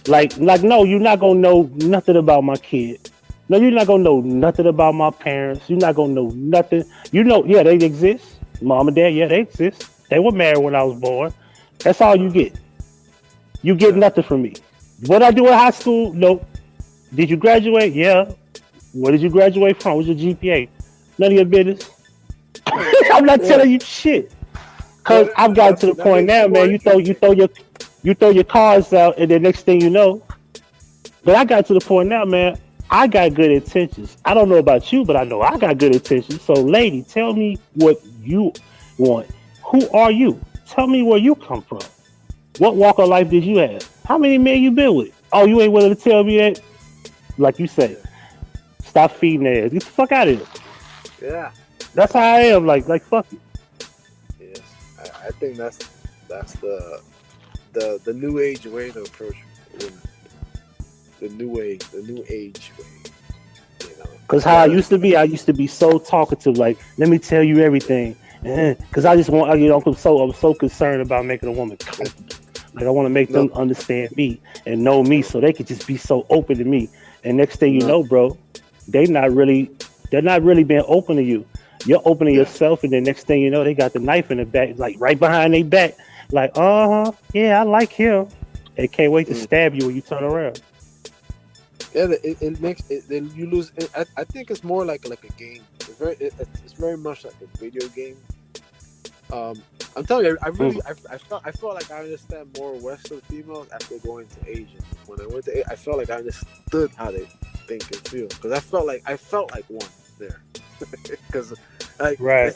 Like no, you're not gonna know nothing about my kid. No, you're not gonna know nothing about my parents. You're not gonna know nothing. Yeah, they exist. Mom and dad, yeah, they exist. They were married when I was born. That's all you get. You get yeah, nothing from me. What I do in high school? Nope. Did you graduate? Yeah. Where did you graduate from? What's your GPA? None of your business. I'm not yeah. telling you shit. No, Cause I've gotten to the that point makes now, it more man. interesting. You throw your cards out, and the next thing you know, but I got to the point now, man. I got good intentions. I don't know about you, but I know I got good intentions. So, lady, tell me what you want. Who are you? Tell me where you come from. What walk of life did you have? How many men you been with? Oh, you ain't willing to tell me that? Like you say, Yeah, stop feeding ass. Get the fuck out of here. yeah. That's how I am. Like fuck it. Yes, I think that's the new age way to approach women. The new age way. You know, Cause you how gotta. I used to be so talkative. Like, let me tell you everything. Cause I just want, I'm so concerned about making a woman comfortable. Like, I want to make No, them understand me and know me, so they could just be so open to me. And next thing you no. know, bro, they not really, they're not really being open to you. You're opening Yeah. yourself, and then next thing you know, they got the knife in the back, like right behind their back. Like, yeah, I like him. They can't wait to Mm. stab you when you turn around. Yeah, it makes it. Then you lose. I think it's more like a game. It's very much like a video game. I'm telling you, Mm. I felt like I understand more Western females after going to Asian. When I went to, I felt like I understood how they think and feel because I felt like one there. Because like Right.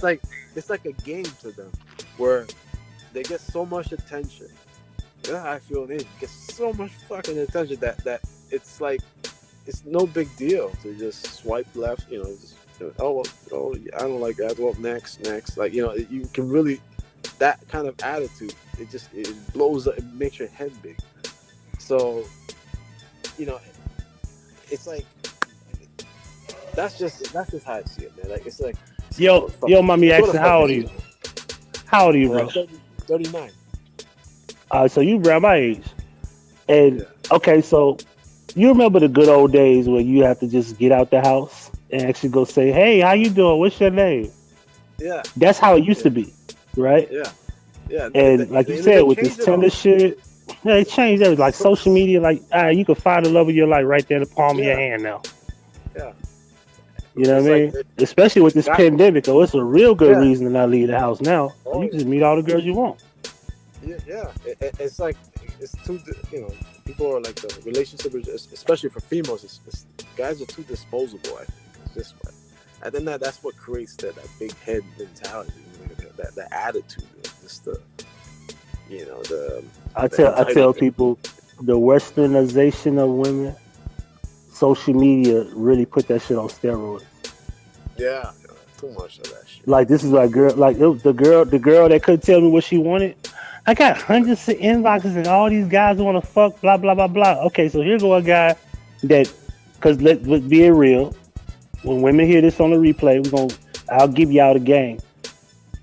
it's like a game to them where they get so much attention. Yeah, I feel they get so much fucking attention that it's like it's no big deal to just swipe left. Just I don't like that. Well, next, like you can really that kind of attitude. It blows up. It makes your head big. So it's like that's just how I see it, man. Like it's like Yo, mommy sort of asking, how old are fucking you? How old are you, bro? 39. So you around my age. And Yeah, okay, so you remember the good old days where you have to just get out the house and actually go say, "Hey, how you doing? What's your name?" yeah, That's how it used yeah, to be, right? yeah, yeah. And like you The said, internet with this changed it all. Tinder shit, yeah, it changed everything. Like So, social media, like you can find the love of your life right there in the palm of your yeah, hand now. yeah. You know It's what I like mean? Especially with this that. pandemic, oh, it's a real good Yeah. reason to not leave the house now. Oh You yeah. can just meet all the girls you want. Yeah. It's like it's too. People are like the relationship, especially for females. Guys are too disposable. I think it's just. I think that's what creates that big head mentality, that attitude, just the I tell entitlement. people the westernization of women, social media really put that shit on steroids. Yeah, too much of that shit. Like this is like girl, like it was the girl that couldn't tell me what she wanted. I got hundreds of inboxes and all these guys want to fuck, blah blah blah blah. Okay, so here go a guy that, cause let's be real. When women hear this on the replay, I'll give y'all the game.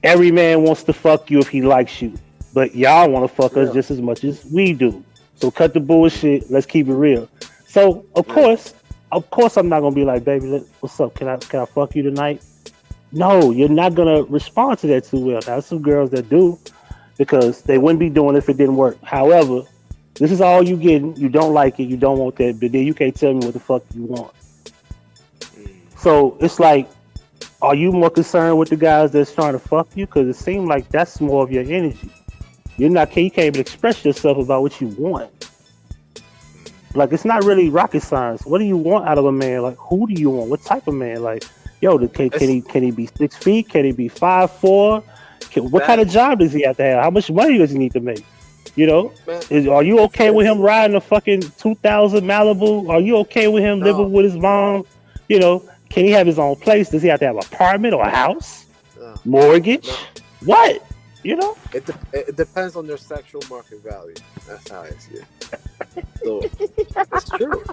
Every man wants to fuck you if he likes you, but y'all want to fuck us Yeah, just as much as we do. So cut the bullshit. Let's keep it real. So yeah, of course, I'm not gonna be like, baby, what's up? Can I fuck you tonight? No, you're not gonna respond to that too well. There's some girls that do because they wouldn't be doing it if it didn't work. However, this is all you getting. You don't like it. You don't want that, but then you can't tell me what the fuck you want. So it's like, are you more concerned with the guys that's trying to fuck you? Because it seems like that's more of your energy. You can't even express yourself about what you want. Like it's not really rocket science. What do you want out of a man? Like who do you want? What type of man? Like, yo, can he be 6 feet? Can he be 5'4"? What kind of that job does he have to have? How much money does he need to make? You know, man. are you okay with him It's riding a fucking 2000 Malibu? Are you okay with him living no, with his mom? You know, can he have his own place? Does he have to have an apartment or a house? no, Mortgage? no. what? You know? It depends on their sexual market value. That's how I see it. So it's true.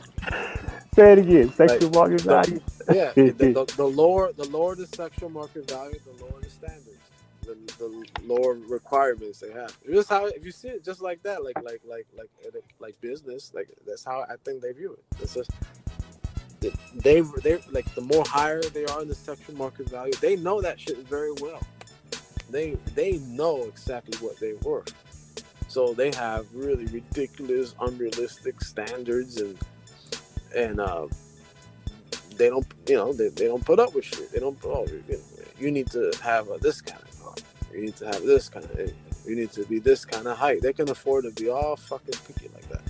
Say it again. Sexual market value. The lower the sexual market value, the lower the standards, the lower requirements they have. Just how, if you see it just like that, like business, like that's how I think they view it. It's just they like the more higher they are in the sexual market value, they know that shit very well. They know exactly what they're worth. So they have really ridiculous, unrealistic standards, and they don't, they don't put up with shit. They don't. You need to have this kind of car. You need to have this kind of. You need to be this kind of height. They can afford to be all fucking picky like that.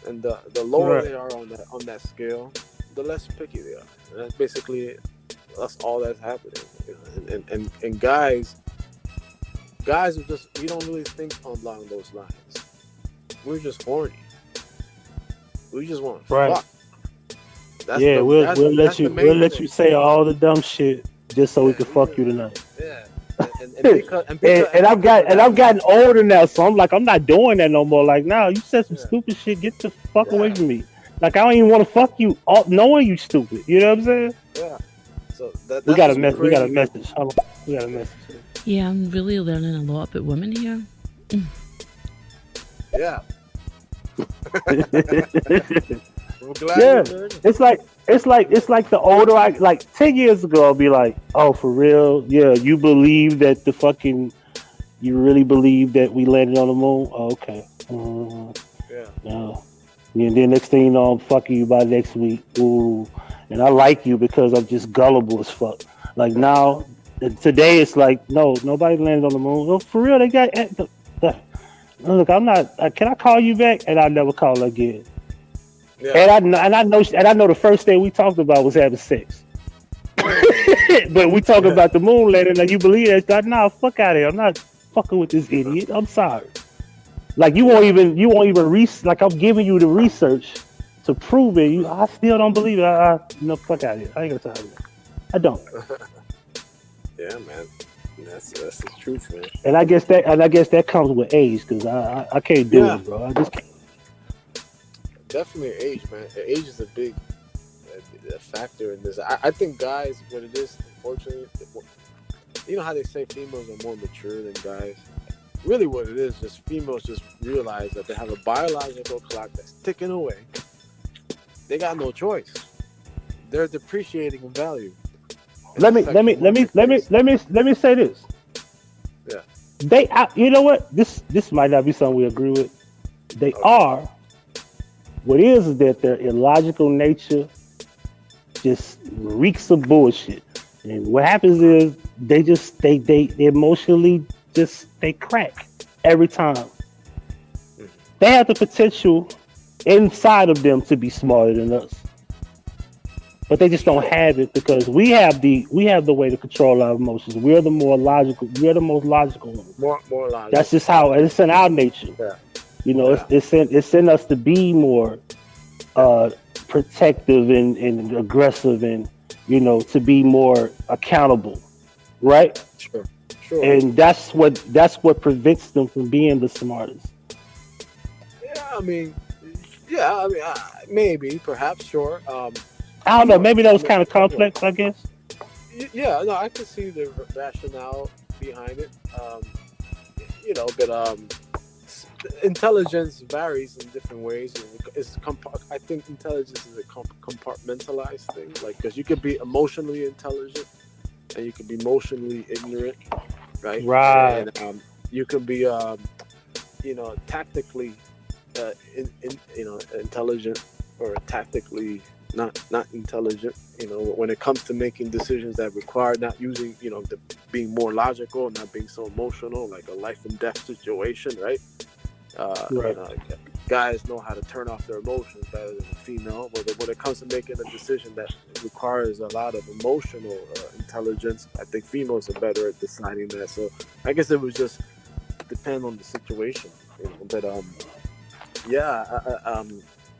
And the lower they are on that scale, the less picky they are. And that's basically that's all that's happening. And guys are just, we don't really think along those lines. We're just horny. We just want to fuck. We'll let you say all the dumb shit just so we can fuck you tonight. Yeah. And I've gotten older now, so I'm like, I'm not doing that no more. Like, now you said some stupid shit, get the fuck away from me. Like, I don't even want to fuck you knowing you stupid. You know what I'm saying? Yeah. So we got a message. We got a message. Yeah, I'm really learning a lot about women here. Yeah. It's like the older like 10 years ago, I'll be like, oh, for real? Yeah, you believe that you really believe that we landed on the moon? Oh, okay. No. And then next thing you know, I'm fucking you by next week. Ooh. And I like you because I'm just gullible as fuck. Like now, today it's like, no, nobody landed on the moon. Oh, for real, they got look, I'm not. Can I call you back? And I never call again. Yeah. And I know the first thing we talked about was having sex. But we talk about the moon landing, and you believe that? Nah, fuck out of here. I'm not fucking with this idiot. I'm sorry. Like you won't even like I'm giving you the research to prove it. I still don't believe it. No, fuck out of here. I ain't gonna tell you. I don't. Yeah, man. That's the truth, man. And I guess that comes with age, because I can't do it, bro. I just can't. Definitely age, man. Age is a big factor in this. I think guys, what it is, unfortunately, you know how they say females are more mature than guys? Really what it is, just females just realize that they have a biological clock that's ticking away. They got no choice. They're depreciating in value. Let me say this. Yeah. You know what? This might not be something we agree with. They are. What is that their illogical nature just reeks of bullshit. And what happens is they emotionally they crack every time. They have the potential inside of them to be smarter than us. But they just don't have it because we have the way to control our emotions. We're the most logical ones. More logical. That's just how it's in our nature. Yeah. You know, it's in us to be more protective and aggressive, and to be more accountable, right? Sure. And that's what prevents them from being the smartest. Maybe, perhaps, sure. I don't know. Maybe that was kind of complex, I guess. Yeah, no, I can see the rationale behind it. But intelligence varies in different ways. I think intelligence is a compartmentalized thing, like, because you could be emotionally intelligent and you could be emotionally ignorant, right? Right. And you could be, tactically, intelligent, or tactically not intelligent. When it comes to making decisions that require not using, being more logical, not being so emotional, like a life and death situation, right? Right. Guys know how to turn off their emotions better than a female. But when it comes to making a decision that requires a lot of emotional intelligence, I think females are better at deciding that. So I guess it would just depend on the situation, But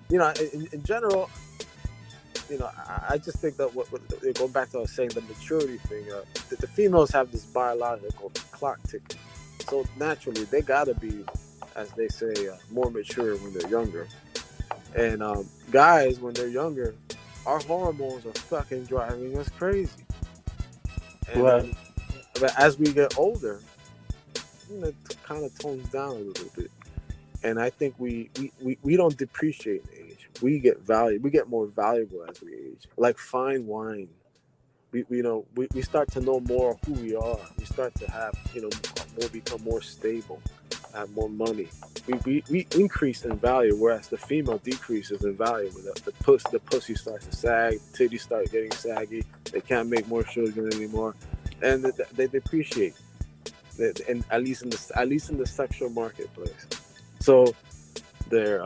in general, I just think that going back to what I was saying, the maturity thing. The females have this biological clock ticking, so naturally they gotta be, as they say, more mature when they're younger. And guys, when they're younger, our hormones are fucking driving us crazy. And right. But as we get older, it kind of tones down a little bit. And I think we don't depreciate in age. We get value. We get more valuable as we age. Like fine wine. We start to know more of who we are. We start to have, become more stable, have more money. We increase in value, whereas the female decreases in value. The pussy starts to sag, the titties start getting saggy. They can't make more children anymore, and they depreciate. And at least in the sexual marketplace. So they're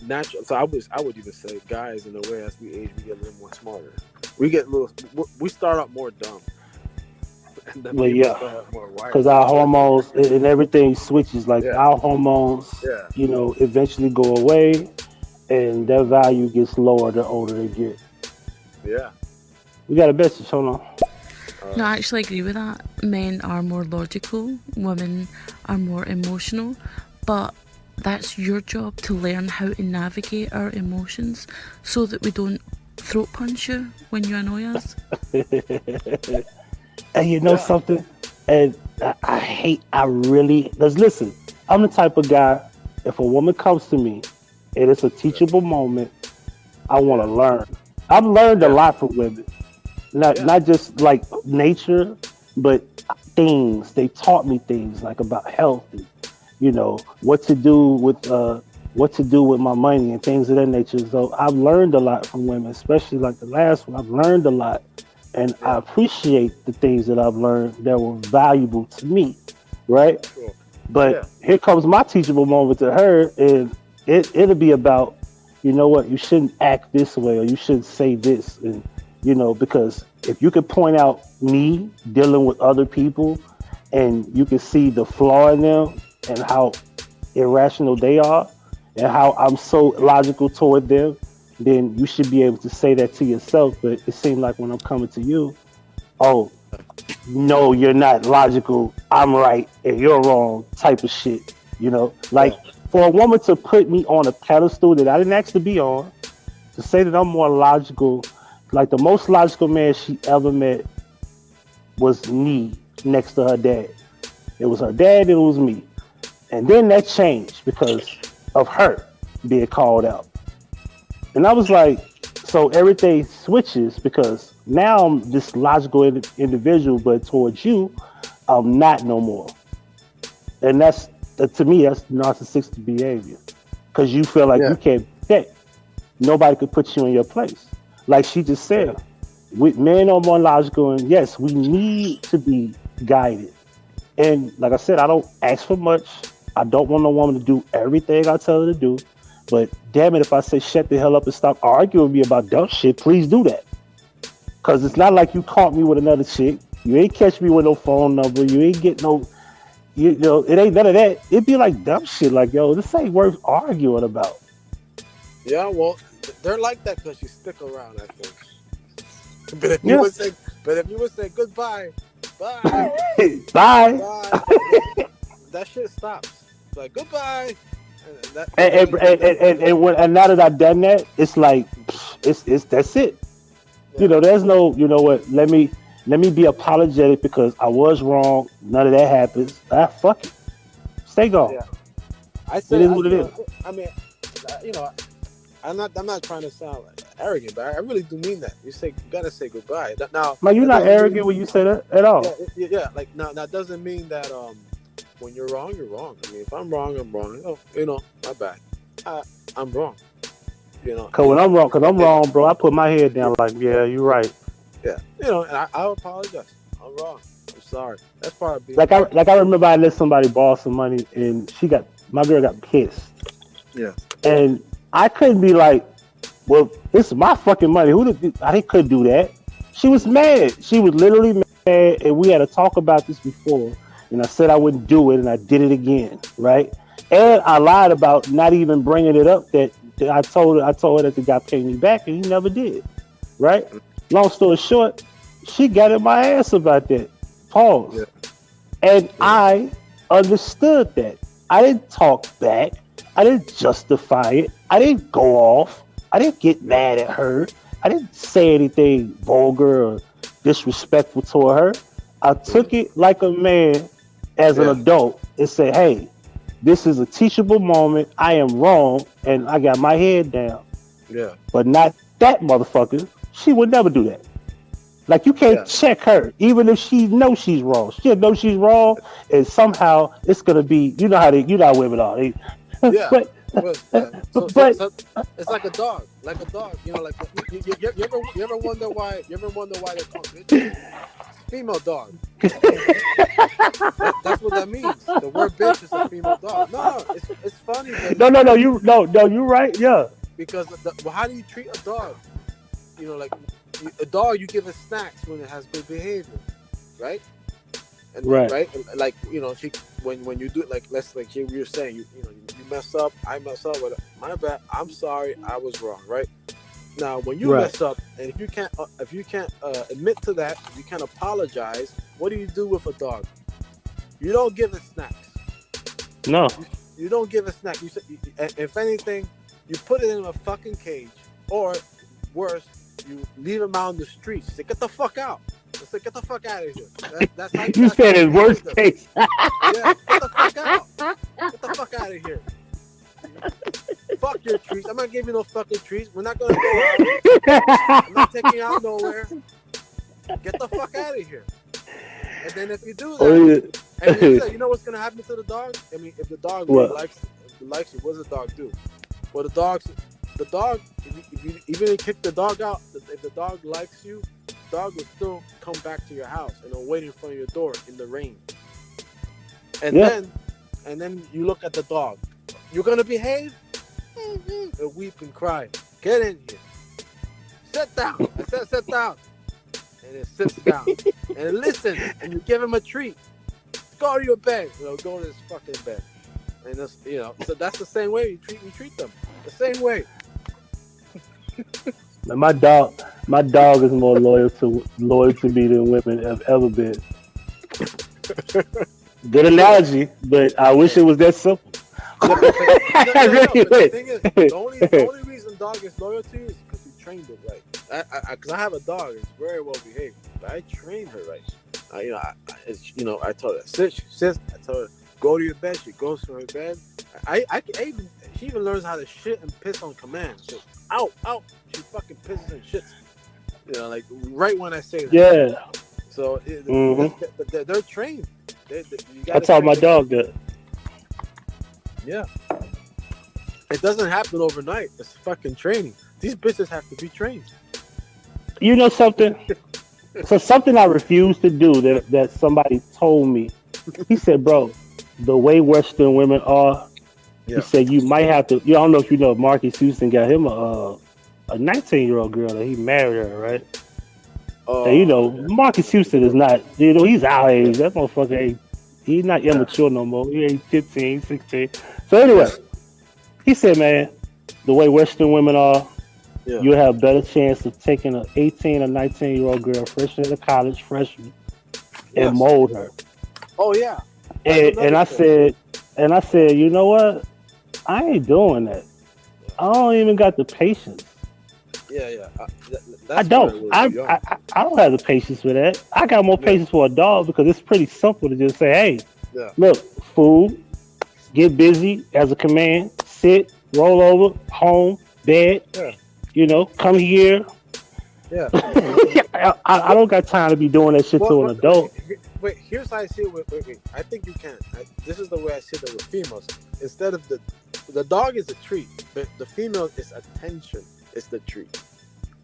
natural. So I would even say, guys, in a way, as we age, we get a little more smarter. We start out more dumb. And then because our hormones and everything switches. Like our hormones, eventually go away, and their value gets lower the older they get. Yeah. We got a message. Hold on. No, I actually agree with that. Men are more logical, women are more emotional, but that's your job to learn how to navigate our emotions so that we don't throat punch you when you annoy us. And you know something? And because listen, I'm the type of guy, if a woman comes to me and it's a teachable moment, I want to learn. I've learned a lot from women. Not just like nature, but things. They taught me things like about health and what to do with my money and things of that nature. So I've learned a lot from women, especially like the last one. I've learned a lot, and I appreciate the things that I've learned that were valuable to me, right? Sure. But here comes my teachable moment to her, and it'll be about, you know what, you shouldn't act this way or you shouldn't say this, and because if you could point out me dealing with other people and you can see the flaw in them and how irrational they are and how I'm so logical toward them, then you should be able to say that to yourself. But it seems like when I'm coming to you, oh, no, you're not logical, I'm right and you're wrong type of shit. For a woman to put me on a pedestal that I didn't actually be on, to say that I'm more logical. Like the most logical man she ever met was me next to her dad. It was her dad and it was me. And then that changed because of her being called out. And I was like, so everything switches because now I'm this logical individual, but towards you, I'm not no more. And that's, to me, that's narcissistic behavior. Because you feel like you can't protect. Nobody could put you in your place. Like she just said, men are more logical, and yes, we need to be guided. And like I said, I don't ask for much. I don't want no woman to do everything I tell her to do. But damn it, if I say shut the hell up and stop arguing with me about dumb shit, please do that. Because it's not like you caught me with another chick. You ain't catch me with no phone number. You ain't get no, it ain't none of that. It'd be like dumb shit. Like, yo, this ain't worth arguing about. Yeah, well, they're like that because you stick around, I think. But if you would say goodbye, bye, bye, that shit stops. It's like goodbye. And now that I've done that, it's like it's that's it. Yeah. There's no, what? Let me be apologetic because I was wrong. None of that happens. Fuck it. Stay gone. Yeah. It is what it is. I mean, I'm not trying to sound arrogant, but I really do mean that. You gotta say goodbye. Now, you're not arrogant when you say that at all. Yeah. Like now, that doesn't mean that when you're wrong, you're wrong. I mean, if I'm wrong, I'm wrong. Oh, my bad. I'm wrong. Cause when I'm wrong, bro. I put my head down like, yeah, you're right. Yeah, and I apologize. I'm wrong. I'm sorry. That's part of being. Like I remember I let somebody borrow some money, and my girl got pissed. Yeah. And I couldn't be like, well, this is my fucking money. I couldn't do that. She was mad. She was literally mad, and we had to talk about this before. And I said I wouldn't do it, and I did it again, right? And I lied about not even bringing it up that I told her that the guy paid me back, and he never did. Right? Long story short, she got in my ass about that. Pause. Yeah. And I understood that. I didn't talk back. I didn't justify it. I didn't go off. I didn't get mad at her. I didn't say anything vulgar or disrespectful toward her. I took it like a man as an adult and said, hey, this is a teachable moment. I am wrong, and I got my head down. Yeah. But not that motherfucker. She would never do that. Like, you can't check her, even if she knows she's wrong. She'll know she's wrong, and somehow it's gonna be. You know how women are. Yeah. But it's like a dog. Like a dog. You know, like you ever wonder why? You ever wonder why they call it female dog? That's what that means. The word bitch is a female dog. No, it's funny. No, you're right. Yeah. Because how do you treat a dog? You know, like a dog, you give it snacks when it has good behavior, right? And, right. And like, you know, when you do it, like here we were saying, you mess up, I mess up, my bad, I'm sorry, I was wrong, right? Now, when you mess up, and if you can't admit to that, you can't apologize. What do you do with a dog? You don't give it snacks. No. You don't give it snacks. If anything, you put it in a fucking cage, or worse, you leave him out in the streets. Say, get the fuck out. Say, get the fuck out of here. That's how you said in worst case. Yeah, get the fuck out. Get the fuck out of here. Fuck your treats. I'm not giving you no fucking treats. We're not gonna go out. I'm not taking you out nowhere. Get the fuck out of here. And then if you do that, you know what's gonna happen to the dog? I mean, if the dog really likes you, what does the dog do? Well, the dog, if you even kick the dog out, if the dog likes you, the dog will still come back to your house and will wait in front of your door in the rain. And then you look at the dog. You're gonna behave? And weep and cry. Get in here. Sit down. I said sit down. And it sits down. And it listens. And you give him a treat. Go to your bed. Go to his fucking bed. And that's, so that's the same way you treat them. The same way. My dog is more loyal to me than women have ever been. Good analogy, but I wish it was that simple. The only reason dog is loyal to you is because you trained it right. Because I have a dog, it's very well behaved, but I trained her right. I told her sit, she sits. I told her go to your bed, she goes to her bed. She even learns how to shit and piss on command. So out, she fucking pisses and shits. Like right when I say that. Yeah. So they're trained. I taught my dog that. Yeah. It doesn't happen overnight. It's fucking training. These bitches have to be trained. You know something? So something I refused to do that somebody told me. He said, bro, the way Western women are, he said you might have to. I don't know if you know, Marcus Houston got him a 19-year-old girl that he married her, right? And Marcus Houston is not, he's our age. That motherfucker he's not immature no more. He ain't 15, 16. So anyway, he said, man, the way Western women are, you have better chance of taking an 18 or 19-year-old girl fresh out of college, freshman, and mold her. Oh yeah. And I said, you know what? I ain't doing that. I don't even got the patience. Yeah. I don't. I don't have the patience for that. I got more patience for a dog because it's pretty simple to just say, hey, look, food, get busy as a command, sit, roll over, home, bed, come here. Yeah. I don't got time to be doing that shit to an adult. Wait, here's how I see it. Wait. I think you can. This is the way I see it with females. Instead of the dog is a treat, but the female is attention. It's the treat.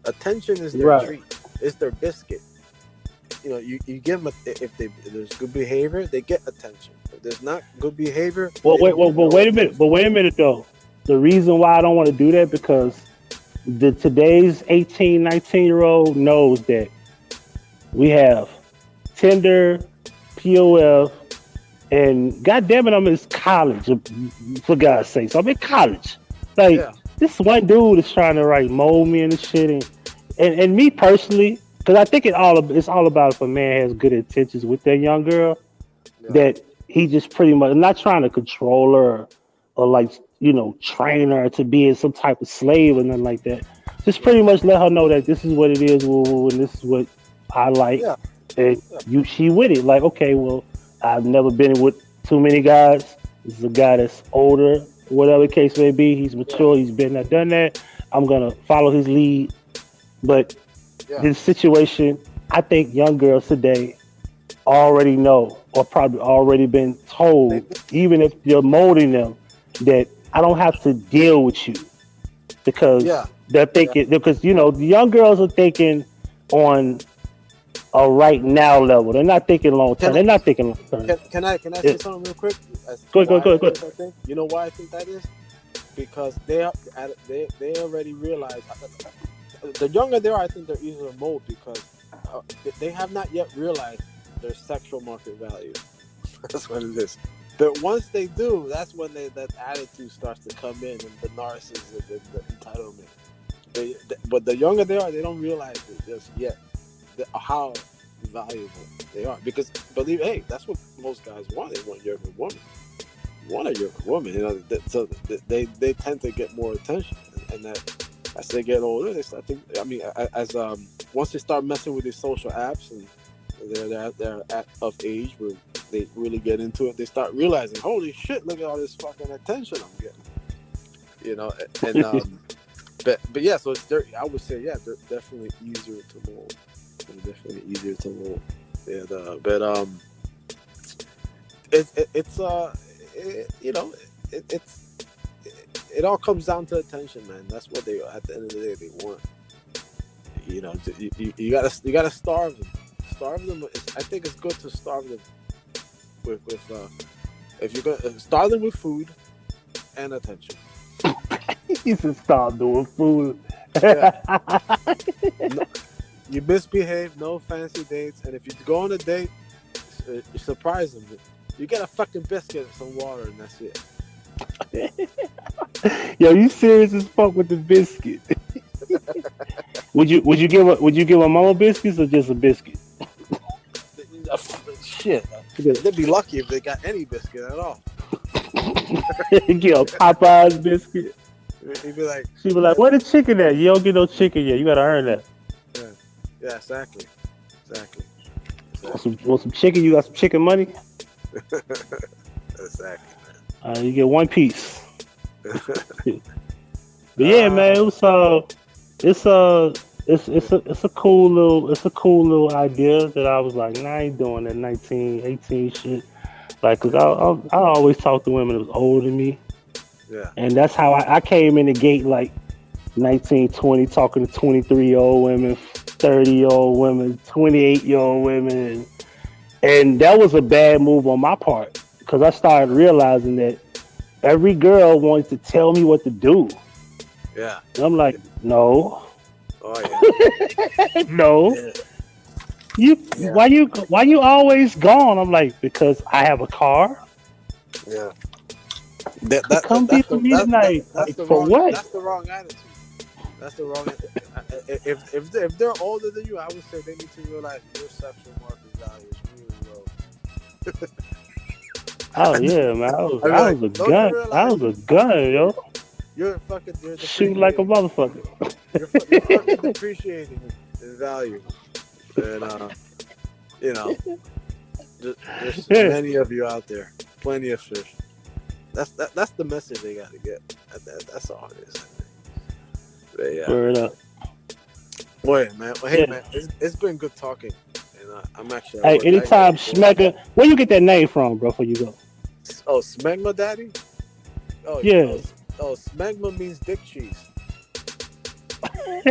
Attention is their treat. It's their biscuit. You give them if there's good behavior, they get attention. If there's not good behavior, wait a minute. But wait a minute though. The reason why I don't want to do that because today's 18, 19-year-old knows that we have Tinder, POF, and goddamn it, I'm in college for God's sake. So I'm in college. This this one dude is trying to like mold me and shit, and me personally, because I think it's all about if a man has good intentions with that young girl, that he just pretty much not trying to control her or like train her to be some type of slave or nothing like that. Just pretty much let her know that this is what it is, and this is what I like, and she with it. Like, okay, well, I've never been with too many guys. This is a guy that's older, whatever the case may be. He's mature. He's been there, done that. I'm gonna follow his lead. But this situation, I think young girls today already know, or probably already been told, even if you're molding them, that I don't have to deal with you, because they're thinking, because the young girls are thinking on a right now level. They're not thinking long term. They're not thinking long term. Can I say something real quick? Go ahead. You know why I think that is? Because they already realize. The younger they are, I think they're easier to mold because they have not yet realized their sexual market value. That's what it is. But once they do, that's when that attitude starts to come in, and the narcissism, the entitlement. But the younger they are, they don't realize it just yet how valuable they are. Because that's what most guys want. They want a younger woman. So they tend to get more attention, and that as they get older, they start to. I mean, once they start messing with these social apps and they're at of age where they really get into it, they start realizing, holy shit, look at all this fucking attention I'm getting. And but yeah, so I would say they're definitely easier to mold. It all comes down to attention, man. That's what they at the end of the day they want. You gotta starve them. I think it's good to starve them with if you're gonna starve them with food and attention. You should start doing food. You misbehave, no fancy dates, and if you go on a date, you surprise them. You get a fucking biscuit and some water, and that's it. Yo, you serious as fuck with the biscuit? Would you give a mama biscuits or just a biscuit? Shit, they'd be lucky if they got any biscuit at all. Give a Popeye's biscuit. He'd be like, she'd be like, "Where the chicken at? You don't get no chicken yet. You gotta earn that." Yeah, exactly. Want some chicken? You got some chicken money? Exactly, man. You get one piece. But yeah, man, it's a cool little idea that I was like, nah, I ain't doing that 19, 18 shit. Like, cause I always talk to women that was older than me. Yeah. And that's how I came in the gate, like 19, 20, talking to 23-year-old women, 30-year-old women, 28-year-old women. And that was a bad move on my part, because I started realizing that every girl wanted to tell me what to do. Yeah. And I'm like, no. Oh yeah. No. Yeah. Why you always gone? I'm like, because I have a car. Yeah. Come be for me tonight. For what? That's the wrong attitude. That's the wrong. If they're older than you, I would say they need to realize your sexual market value is really low. Oh yeah, man! I was a gun, yo. You're shooting like a motherfucker. You're fucking depreciating in value, and there's many of you out there, plenty of fish. That's the message they got to get. That's all it is. But yeah. Word up. Wait, man. Well, hey, man, it's been good talking, and I'm actually. Hey, anytime Smegma, where you get that name from, bro? Before you go. Oh, Smegma Daddy? Oh, yeah. Oh, Smegma means dick cheese. What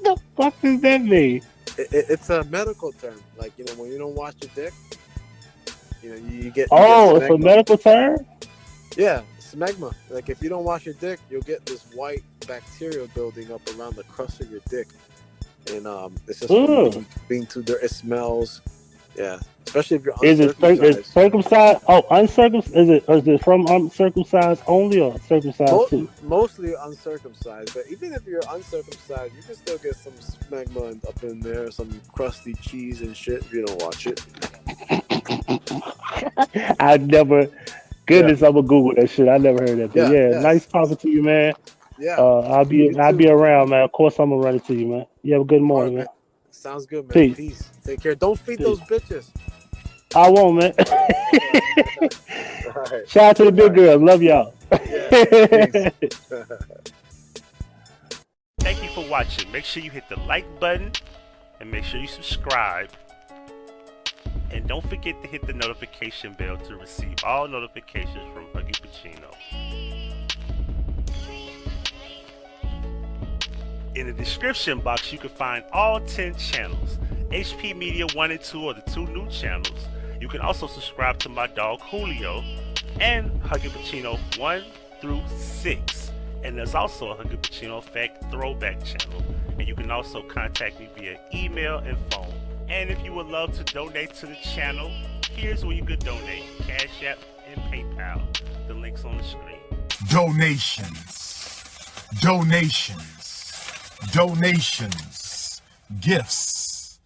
the fuck does that mean? It's a medical term. Like, when you don't wash your dick, you get. Oh, it's a medical term? Yeah, smegma. Like, if you don't wash your dick, you'll get this white bacteria building up around the crust of your dick. And it's just being too dirty. It smells. Yeah, especially if you're Is it uncircumcised. circumcised? Oh, uncircumcised. Is it from uncircumcised only or circumcised too? Mostly uncircumcised, but even if you're uncircumcised, you can still get some smegma up in there, some crusty cheese and shit if you don't watch it. I never. Goodness, I'm gonna Google that shit. I never heard that. But yeah, nice talking to you, man. Yeah. I'll be around, man. Of course, I'm gonna run into you, man. You have a good morning, man. Sounds good, man. Peace. Take care. Don't feed those bitches. I won't, man. Right. Shout out to the big girls. Love y'all. Yeah, Thank you for watching. Make sure you hit the like button and make sure you subscribe. And don't forget to hit the notification bell to receive all notifications from Huggie Pacino. In the description box, you can find all 10 channels. HP Media 1 and 2 are the 2 new channels. You can also subscribe to my dog Julio and Huggie Pacino 1 through 6. And there's also a Huggie Pacino Effect throwback channel. And you can also contact me via email and phone. And if you would love to donate to the channel, here's where you could donate: Cash App and PayPal. The link's on the screen. Donations, gifts.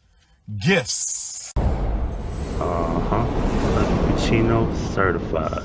Huggie Pacino certified.